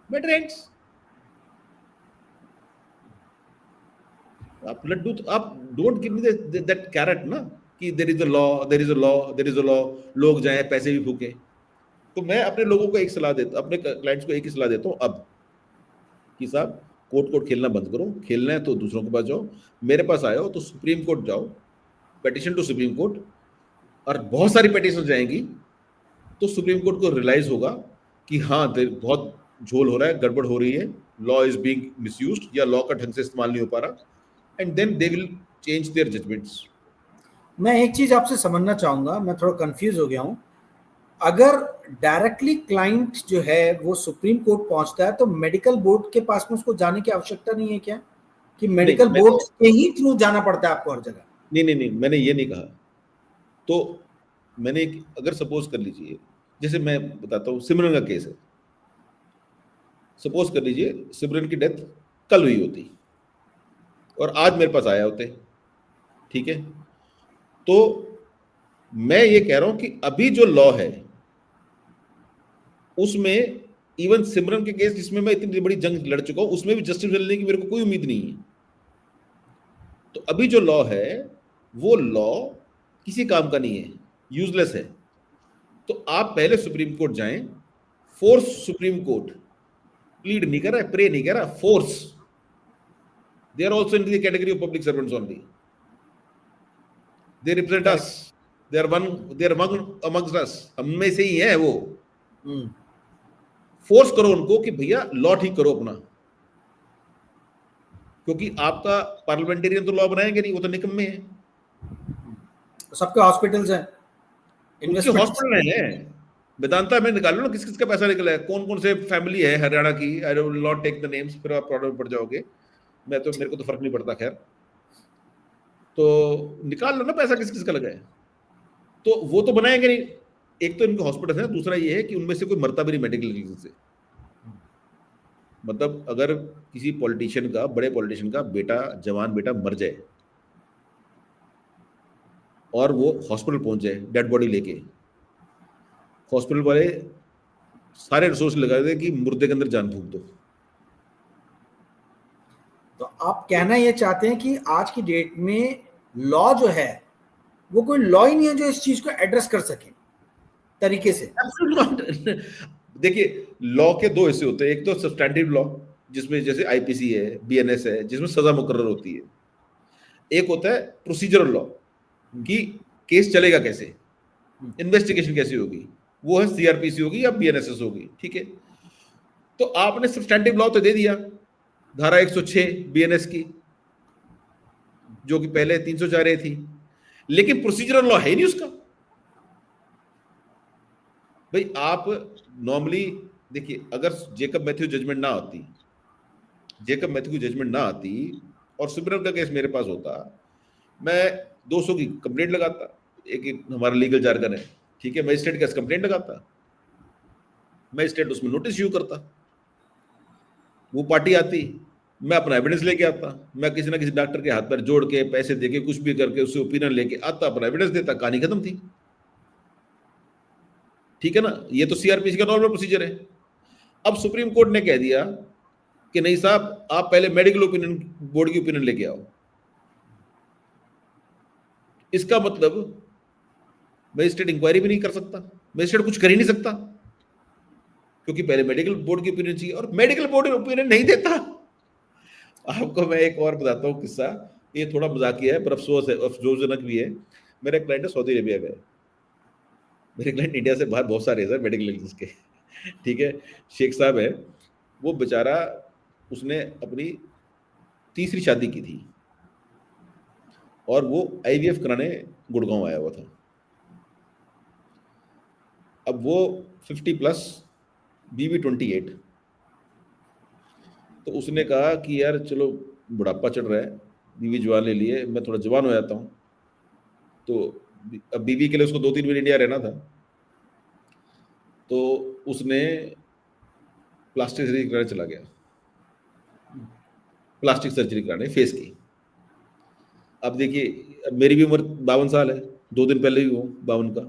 [SPEAKER 2] मैटर एंड्स। आप लड्डू, आप don't give me that carrot ना कि there is a law, there is a law, there is a law, लोग जाएं पैसे भी फूके। तो मैं अपने लोगों को एक सलाह देता, अपने क्लाइंट्स को एक ही सलाह देता हूं अब, कि साहब कोर्ट खेलना बंद करो, खेलना है तो दूसरों के पास जाओ, मेरे पास आए हो तो सुप्रीम कोर्ट जाओ, पेटिशन टू सुप्रीम कोर्ट, और बहुत सारी पेटिशन जाएंगी तो सुप्रीम कोर्ट को रियलाइज होगा कि हाँ बहुत झोल हो रहा है, गड़बड़ हो रही है, लॉ इज बीइंग मिसयूज्ड, या लॉ का ढंग से इस्तेमाल नहीं हो पा रहा, and then they will change their judgments.
[SPEAKER 1] मैं एक चीज आपसे समझना चाहूंगा, मैं थोड़ा कंफ्यूज हो गया हूं। अगर डायरेक्टली क्लाइंट जो है वो सुप्रीम कोर्ट पहुंचता है तो मेडिकल बोर्ड के पास में उसको जाने की आवश्यकता नहीं है क्या, कि मेडिकल बोर्ड के ही थ्रू जाना पड़ता है आपको हर जगह?
[SPEAKER 2] नहीं, मैंने ये नहीं कहा। तो मैंने अगर सपोज कर लीजिए, जैसे मैं बताता हूँ, सिमरन का केस है, सपोज कर लीजिए सिमरन की डेथ कल हुई होती और आज मेरे पास आया होते, ठीक है, तो मैं ये कह रहा हूं कि अभी जो लॉ है उसमें, इवन सिमरन के केस जिसमें मैं इतनी बड़ी जंग लड़ चुका हूं, उसमें भी जस्टिस मिलने की मेरे को कोई उम्मीद नहीं है। तो अभी जो लॉ है वो लॉ किसी काम का नहीं है, यूजलेस है। तो आप पहले सुप्रीम कोर्ट जाएं, फोर्स सुप्रीम कोर्ट, प्लीड नहीं कर रहा है, प्रे नहीं कर रहा, force, they are also in the category of public servants only, they represent us, they are one amongst us, हम में से ही है वो। फोर्स करो उनको कि भैया लॉ ठीक करो अपना, क्योंकि आपका पार्लियामेंटेरियन तो लॉ बनाएंगे नहीं, वो तो निकम्मे हैं।
[SPEAKER 1] सबके हॉस्पिटल्स हैं,
[SPEAKER 2] उनके हॉस्पिटल हैं, वेदांता में निकालो ना किस किस का पैसा निकला है, कौन कौन से फैमिली है हरियाणा की, I will not take the names, फिर आप प्रॉब्लम में पड़ जाओगे। मेरे को तो फर्क नहीं पड़ता, खैर। तो निकाल लो ना पैसा किस किस का लगा है। तो वो तो बनाएंगे नहीं। एक तो इनके हॉस्पिटल है, दूसरा ये है कि उनमें से कोई मरता भी नहीं मेडिकल रीजन से। मतलब अगर किसी पॉलिटिशियन का, बड़े पॉलिटिशियन का बेटा, जवान बेटा मर जाए और वो हॉस्पिटल पहुंच जाए डेड बॉडी लेके, हॉस्पिटल वाले सारे रिसोर्स लगा देते कि मुर्दे के अंदर जान फूंक दो।
[SPEAKER 1] तो आप कहना ये चाहते हैं कि आज की डेट में लॉ जो है वो कोई लॉ ही नहीं है जो इस चीज को एड्रेस कर सके तरीके से?
[SPEAKER 2] देखिए, लॉ के दो हिस्से होते हैं। एक तो सब्सटैंटिव लॉ, जिसमें जैसे आईपीसी है, बीएनएस है, जिसमें सजा मुकर्रर होती है। एक होता है प्रोसीजरल लॉ, कि केस चलेगा कैसे, इन्वेस्टिगेशन कैसी होगी, वो है सीआरपीसी होगी या बीएनएसएस होगी, ठीक है। तो आपने सब्सटैंटिव लॉ तो दे दिया, धारा 106 बीएनएस की, जो कि पहले 304 ए थी, लेकिन प्रोसीजरल लॉ है ही नहीं उसका। भाई आप नॉर्मली देखिए, अगर जेकब मैथ्यू जजमेंट ना आती और सुब्रम का केस मेरे पास होता, मैं 200 की कंप्लेंट लगाता। एक हमारा लीगल जार्गन है, ठीक है, मजिस्ट्रेट के कंप्लेंट लगाता, मजिस्ट्रेट उसमें नोटिस इश्यू करता, वो पार्टी आती, मैं अपना एविडेंस लेके आता, मैं किसी ना किसी डॉक्टर के हाथ पर जोड़ के, पैसे देके, कुछ भी करके उससे ओपिनियन लेके आता, अपना एविडेंस देता, कहानी खत्म थी। ठीक है ना, ये तो सीआरपीसी का नॉर्मल प्रोसीजर है। अब सुप्रीम कोर्ट ने कह दिया कि नहीं साहब, आप पहले मेडिकल ओपिनियन, बोर्ड की ओपिनियन लेके आओ। इसका मतलब मजिस्ट्रेट इंक्वायरी भी नहीं कर सकता, मजिस्ट्रेट कुछ कर ही नहीं सकता, क्योंकि पहले मेडिकल बोर्ड की ओपिनियन चाहिए, और मेडिकल बोर्ड ओपिनियन नहीं देता। आपको मैं एक और बताता हूँ किस्सा, ये थोड़ा मजाकिया है पर अफसोसजनक भी है। मेरा क्लाइंट है सऊदी अरेबिया में, मेरे क्लाइंट इंडिया से बाहर बहुत सारे हैं सर मेडिकल एग्जाम्स के, ठीक है। शेख साहब है, वो बेचारा, उसने अपनी तीसरी शादी की थी और वो आईवीएफ कराने गुड़गांव आया हुआ था। अब वो 50+, बीवी 28। तो उसने कहा कि यार चलो बुढ़ापा चढ़ रहा है, बीवी जवान ले लिए, मैं थोड़ा जवान हो जाता हूँ। तो अब बीवी के लिए उसको 2-3 महीने इंडिया रहना था, तो उसने प्लास्टिक सर्जरी कराने चला गया, प्लास्टिक सर्जरी कराने फेस की। अब देखिए, मेरी भी उम्र 52 साल है, 2 दिन पहले ही हूँ 52 का।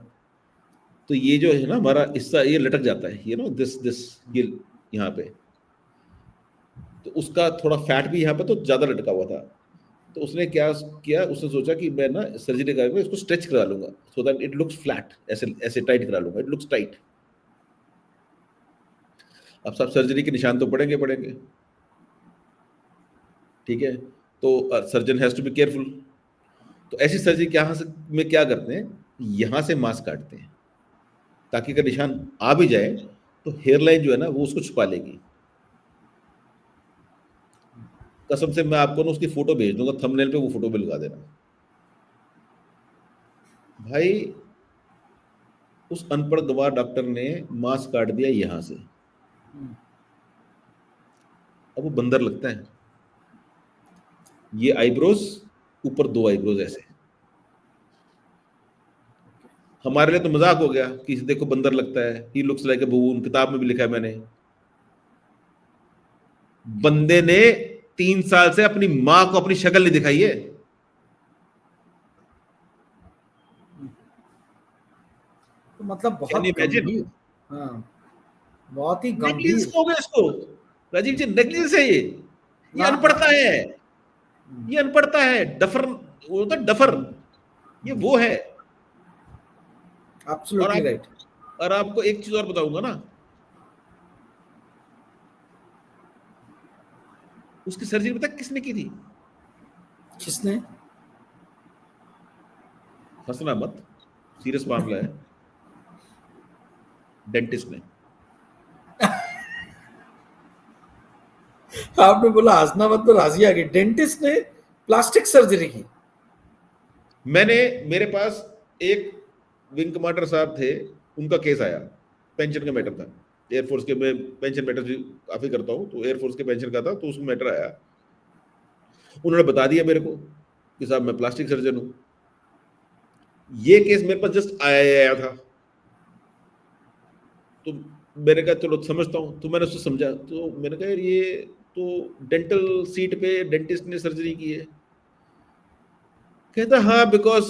[SPEAKER 2] तो ये जो है ना हमारा हिस्सा, ये लटक जाता है, ये नो दिस ये यहाँ पे, तो उसका थोड़ा फैट भी यहाँ पे तो ज्यादा लटका हुआ था। तो उसने क्या किया, उसने सोचा कि मैं ना सर्जरी करके इसको स्ट्रेच करा लूंगा, so that it looks flat, ऐसे ऐसे टाइट करा लूंगा, इट लुक्स टाइट। अब सब सर्जरी के निशान तो पड़ेंगे, ठीक है। तो surgeon has to be careful. तो ऐसी सर्जरी क्या में क्या करते हैं, यहां से मांस काटते हैं, ताकि अगर निशान आ भी जाए तो हेयरलाइन जो है ना वो उसको छुपा लेगी। कसम से मैं आपको ना उसकी फोटो भेज दूंगा, थंबनेल पे वो फोटो भी लगा देना। भाई उस अनपढ़ गवार डॉक्टर ने मांस काट दिया यहां से, अब वो बंदर लगता है, ये आईब्रोज, ऊपर 2 आईब्रोज ऐसे। हमारे लिए तो मजाक हो गया कि देखो बंदर लगता है, ही लुक्स लाइक ए बबून, किताब में भी लिखा है मैंने। बंदे ने 3 साल से अपनी मां को अपनी शक्ल नहीं दिखाई है।
[SPEAKER 1] तो मतलब
[SPEAKER 2] कैन
[SPEAKER 1] बहुत
[SPEAKER 2] यू इमेजिन?
[SPEAKER 1] गंभीर, हाँ, बहुत ही
[SPEAKER 2] नेग्लिजेंस
[SPEAKER 1] गंभीर।
[SPEAKER 2] हो गया इसको, राजीव जी, नेग्लिजेंस है ये
[SPEAKER 1] हाँ हाँ।
[SPEAKER 2] अनपढ़ता है, ये अनपढ़ता है, डफर, वो होता है डफर, ये वो है। और
[SPEAKER 1] एब्सोल्युटली
[SPEAKER 2] आप,
[SPEAKER 1] राइट।
[SPEAKER 2] और आपको एक चीज और बताऊंगा ना, उसकी सर्जरी पता किसने की थी?
[SPEAKER 1] किसने?
[SPEAKER 2] हंसना मत, सीरियस मामला है, डेंटिस्ट ने।
[SPEAKER 1] आपने बोला हंसना मत तो हंसी आ गई। डेंटिस्ट ने प्लास्टिक सर्जरी की?
[SPEAKER 2] मेरे पास एक विंग कमांडर साहब थे, उनका केस आया, पेंशन का मैटर था, एयरफोर्स के, मैं पेंशन मैटर भी काफी करता हूँ, तो एयरफोर्स के पेंशन का था, तो उसमें मैटर आया। उन्होंने बता दिया मेरे को कि साहब मैं प्लास्टिक सर्जन हूँ। ये केस मेरे पास जस्ट आया था, तो मैंने कहा चलो समझता हूँ। तो मैंने उससे समझा, तो मैंने कहा यार ये तो डेंटल सीट पे डेंटिस्ट ने सर्जरी की है। कहता हाँ, बिकॉज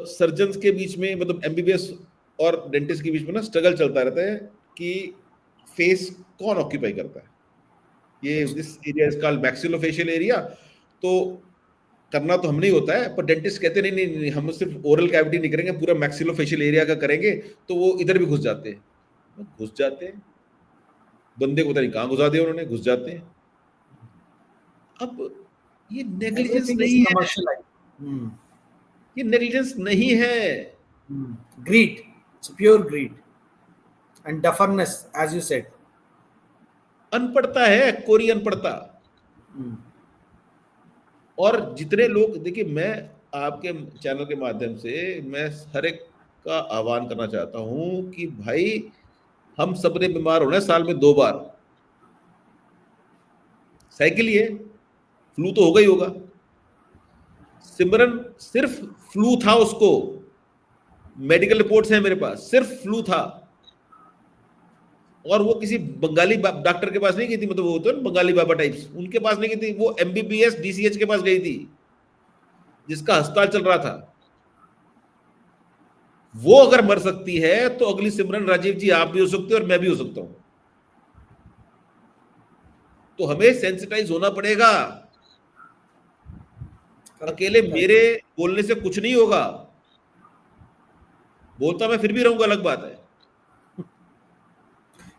[SPEAKER 2] सर्जन के बीच में, मतलब एमबीबीएस और डेंटिस्ट के बीच में ना स्ट्रगल चलता रहता है कि फेस कौन ऑक्यूपाई करता है। ये this area is called maxillofacial area, तो करना तो हमने ही होता है, पर डेंटिस्ट कहते नहीं नहीं नहीं, हम सिर्फ ओरल कैविटी नहीं करेंगे, पूरा मैक्सिलोफेशियल एरिया का करेंगे। तो वो इधर भी घुस जाते हैं, घुस जाते हैं, बंदे को पता नहीं कहाँ घुसा दिया उन्होंने, घुस जाते हैं। अब ये नेग्लिजेंस
[SPEAKER 1] एवरीथिंग इज
[SPEAKER 2] नहीं है,
[SPEAKER 1] कमर्शियलाइज्ड।
[SPEAKER 2] ये नेग्लिजेंस नहीं है,
[SPEAKER 1] greed, it's pure greed and dufferness as you said.
[SPEAKER 2] अनपढ़ता है, कोरी अनपढ़ता। और जितने लोग, देखिए मैं आपके चैनल के माध्यम से मैं हर एक का आह्वान करना चाहता हूं कि भाई हम सबने बीमार होना है साल में 2 बार। साइकिल ये फ्लू तो होगा ही होगा। सिमरन सिर्फ फ्लू था उसको, मेडिकल रिपोर्ट्स हैं मेरे पास, सिर्फ फ्लू था। और वो किसी बंगाली डॉक्टर के पास नहीं गई थी, मतलब वो होते हैं बंगाली बाबा टाइप्स, उनके पास नहीं गई थी, वो एमबीबीएस डीसीएच के पास गई थी, जिसका अस्पताल चल रहा था। वो अगर मर सकती है तो अगली सिमरन राजीव जी आप भी हो सकते हो और मैं भी हो सकता हूं। तो हमें सेंसिटाइज होना पड़ेगा। अकेले मेरे बोलने से कुछ नहीं होगा, बोलता मैं फिर भी रहूंगा, अलग बात है।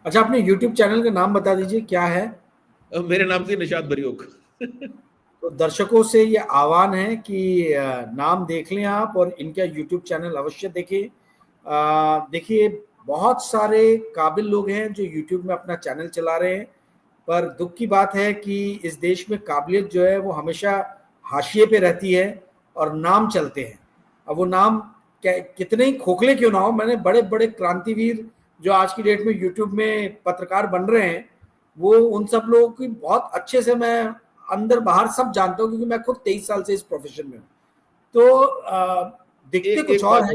[SPEAKER 1] अच्छा, अपने YouTube चैनल का नाम बता दीजिए, क्या है?
[SPEAKER 2] मेरे नाम से निशाद बरियोक।
[SPEAKER 1] तो दर्शकों से ये आह्वान है कि नाम देख लें आप और इनका YouTube चैनल अवश्य देखें। देखिए, बहुत सारे काबिल लोग हैं जो YouTube में अपना चैनल चला रहे हैं, पर दुख की बात है कि इस देश में काबिलियत जो है वो हमेशा हाशिए पे रहती है और नाम चलते हैं। अब वो नाम कितने ही खोखले क्यों ना हो, मैंने बड़े बड़े क्रांतिवीर जो आज की डेट में यूट्यूब में पत्रकार बन रहे हैं, वो उन सब लोगों की बहुत अच्छे से मैं अंदर बाहर सब जानता हूँ, क्योंकि मैं खुद 23 साल से इस प्रोफेशन में हूँ। तो दिखते कुछ और है।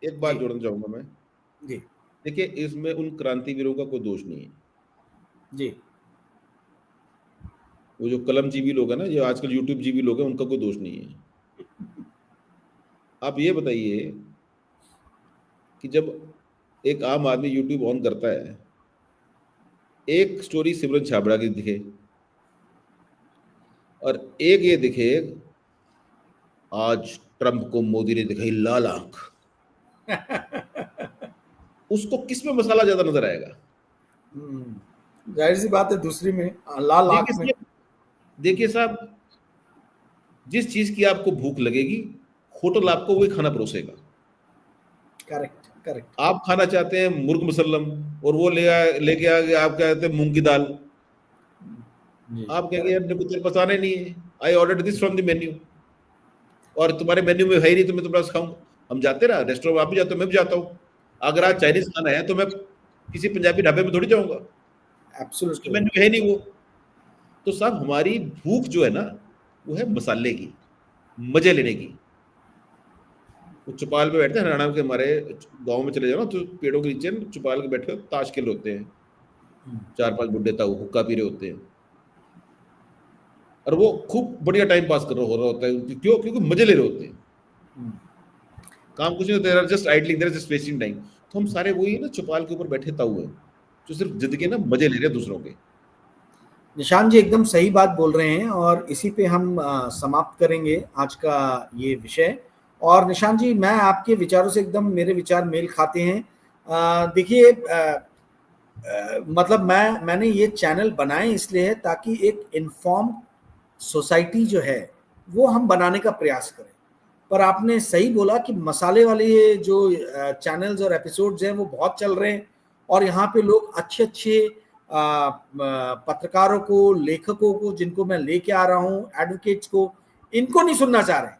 [SPEAKER 2] एक बात जोड़ना चाहूंगा मैं
[SPEAKER 1] जी
[SPEAKER 2] देखिए, इसमें उन क्रांतिवीरों का कोई दोष नहीं है
[SPEAKER 1] जी।
[SPEAKER 2] वो जो कलम जीवी लोग हैं ना, जो आजकल यूट्यूब जीवी लोग हैं, उनका कोई दोष नहीं है। आप ये बताइए कि जब एक आम आदमी यूट्यूब ऑन करता है, एक स्टोरी सिमरन छाबड़ा की दिखे और एक ये दिखे आज ट्रंप को मोदी ने दिखाई लाल आंख, उसको किस में मसाला ज्यादा नजर आएगा?
[SPEAKER 1] जाहिर सी बात है, दूसरी में लाल आंख में।
[SPEAKER 2] देखिए साहब, जिस चीज की आपको भूख लगेगी, होटल आपको वही खाना परोसेगा।
[SPEAKER 1] Correct correct.
[SPEAKER 2] आप खाना चाहते हैं मुर्ग मुसल्लम और वो लेके आ गए, आप कहते हैं मूंग की दाल। आप कहेंगे यार मेरे को तेरे पास आने नहीं है, I order this from the menu, और तुम्हारे मेन्यू में है ही नहीं, तो मैं तुम्हारे पास खाऊंगा। हम जाते ना रेस्टोरेंट, आप भी जाते हो, मैं भी जाता हूँ। अगर आज चाइनीज खाना है तो मैं किसी पंजाबी ढाबे में थोड़ी जाऊंगा, उसके मेन्यू है नहीं वो। तो साहब हमारी भूख जो है ना, वो है मसाले की, मजे लेने की। वो चौपाल पे बैठते हैं हरियाणा के, हमारे गांव में चले जाओ ना तो पेड़ों के नीचे चौपाल के बैठे ताश खेल होते हैं, 4-5 बुड्ढे ताऊ हुक्का पी रहे होते हैं, और वो खूब बढ़िया टाइम पास कर रहा हो रहा होता है। क्यों? क्योंकि मजे ले रहे होते हैं, काम कुछ नहीं होता है, just idling, there just wasting time. तो हम सारे वही ना चौपाल के ऊपर बैठे ताऊ हैं, जो सिर्फ जिंदगी ना मजे ले रहे हैं दूसरों के।
[SPEAKER 1] निशान जी एकदम सही बात बोल रहे हैं, और इसी पे हम समाप्त करेंगे आज का ये विषय। और निशान जी, मैं आपके विचारों से एकदम, मेरे विचार मेल खाते हैं। देखिए, मतलब मैंने ये चैनल बनाए इसलिए है ताकि एक इन्फॉर्म सोसाइटी जो है वो हम बनाने का प्रयास करें। पर आपने सही बोला कि मसाले वाले ये जो चैनल्स और एपिसोड्स हैं वो बहुत चल रहे हैं, और यहाँ पे लोग अच्छे अच्छे पत्रकारों को, लेखकों को, जिनको मैं लेके आ रहा हूँ, एडवोकेट्स को, इनको नहीं सुनना चाह रहे।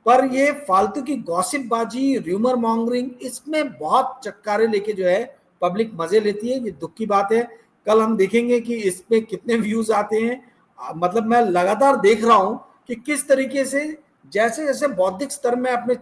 [SPEAKER 1] पर ये फालतू की गॉसिप बाजी, र्यूमर मॉन्गरिंग, इसमें बहुत चटकारे लेके जो है पब्लिक मजे लेती है, ये दुख की बात है। कल हम देखेंगे कि इसमें कितने व्यूज आते हैं। मतलब मैं लगातार देख रहा हूं कि किस तरीके से जैसे जैसे बौद्धिक स्तर में अपने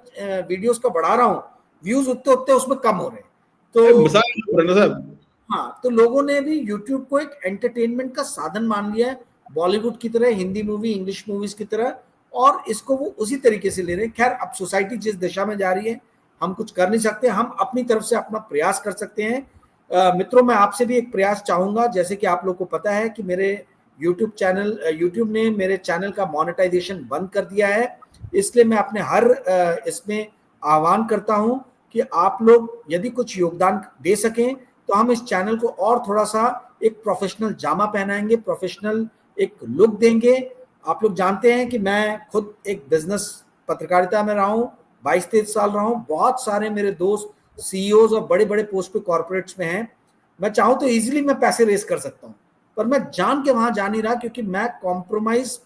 [SPEAKER 1] वीडियोस का बढ़ा रहा हूं, व्यूज उतने उतने उसमें कम हो रहे हैं। तो
[SPEAKER 2] मिसाल साहब,
[SPEAKER 1] हाँ, तो लोगों ने भी यूट्यूब को एक एंटरटेनमेंट का साधन मान लिया है, बॉलीवुड की तरह, हिंदी मूवी, इंग्लिश मूवीज की तरह, और इसको वो उसी तरीके से ले रहे हैं। खैर, अब सोसाइटी जिस दिशा में जा रही है हम कुछ कर नहीं सकते, हम अपनी तरफ से अपना प्रयास कर सकते हैं। मित्रों, मैं आपसे भी एक प्रयास चाहूंगा। जैसे कि आप लोग को पता है कि मेरे यूट्यूब ने मेरे चैनल का मोनेटाइजेशन बंद कर दिया है, इसलिए मैं अपने हर इसमें आह्वान करता हूं कि आप लोग यदि कुछ योगदान दे सकें तो हम इस चैनल को और थोड़ा सा एक प्रोफेशनल जामा पहनाएंगे, प्रोफेशनल एक लुक देंगे। आप लोग जानते हैं कि मैं खुद एक बिजनेस पत्रकारिता में रहा हूँ, 22-23 साल रहा हूँ। बहुत सारे मेरे दोस्त सीईओज और बड़े बड़े पोस्ट पे कॉर्पोरेट्स में हैं। मैं चाहूँ तो इजीली मैं पैसे रेस कर सकता हूँ, पर मैं जान के वहां जा नहीं रहा, क्योंकि मैं कॉम्प्रोमाइज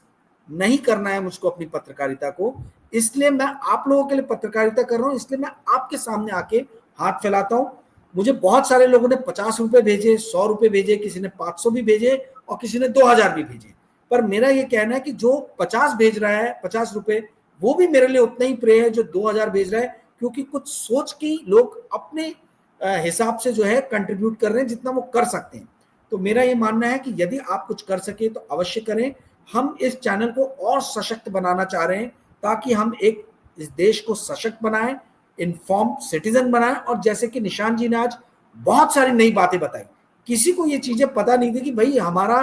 [SPEAKER 1] नहीं करना है मुझको अपनी पत्रकारिता को। इसलिए मैं आप लोगों के लिए पत्रकारिता कर रहा हूँ, इसलिए मैं आपके सामने आके हाथ फैलाता हूँ। मुझे बहुत सारे लोगों ने 50 रुपए भेजे, 100 रुपए भेजे, किसी ने 500 भी भेजे और किसी ने 2000 भी भेजे। पर मेरा ये कहना है कि जो 50 भेज रहा है, 50 रुपए, वो भी मेरे लिए उतना ही प्रिय है जो 2000 भेज रहा है, क्योंकि कुछ सोच के लोग अपने हिसाब से जो है कंट्रीब्यूट कर रहे हैं जितना वो कर सकते हैं। तो मेरा ये मानना है कि यदि आप कुछ कर सके तो अवश्य करें। हम इस चैनल को और सशक्त बनाना चाह रहे हैं, ताकि हम एक इस देश को सशक्त बनाएं, इन्फॉर्म सिटीजन बनाएं। और जैसे कि निशान जी ने आज बहुत सारी नई बातें बताई, किसी को ये चीजें पता नहीं थी कि भाई हमारा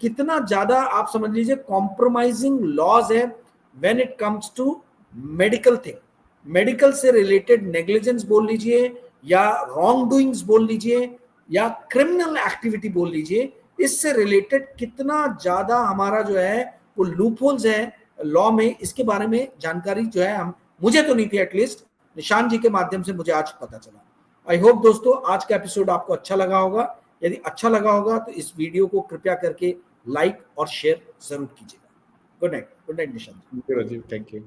[SPEAKER 1] कितना ज्यादा, आप समझ लीजिए, कॉम्प्रोमाइजिंग लॉज है when it comes to medical thing. Medical से रिलेटेड नेग्लिजेंस बोल लीजिए, या रॉन्ग डूइंग्स बोल लीजिए, या क्रिमिनल एक्टिविटी बोल लीजिए, इससे रिलेटेड कितना ज्यादा हमारा जो है वो लूपहोल्स है लॉ में। इसके बारे में जानकारी जो है हम, मुझे तो नहीं थी, एटलीस्ट निशान जी के माध्यम से मुझे आज पता चला। आई होप दोस्तों आज का एपिसोड आपको अच्छा लगा होगा। यदि अच्छा लगा होगा तो इस वीडियो को कृपया करके लाइक और शेयर जरूर कीजिएगा। गुड नाइट निशान जी।
[SPEAKER 2] Thank you.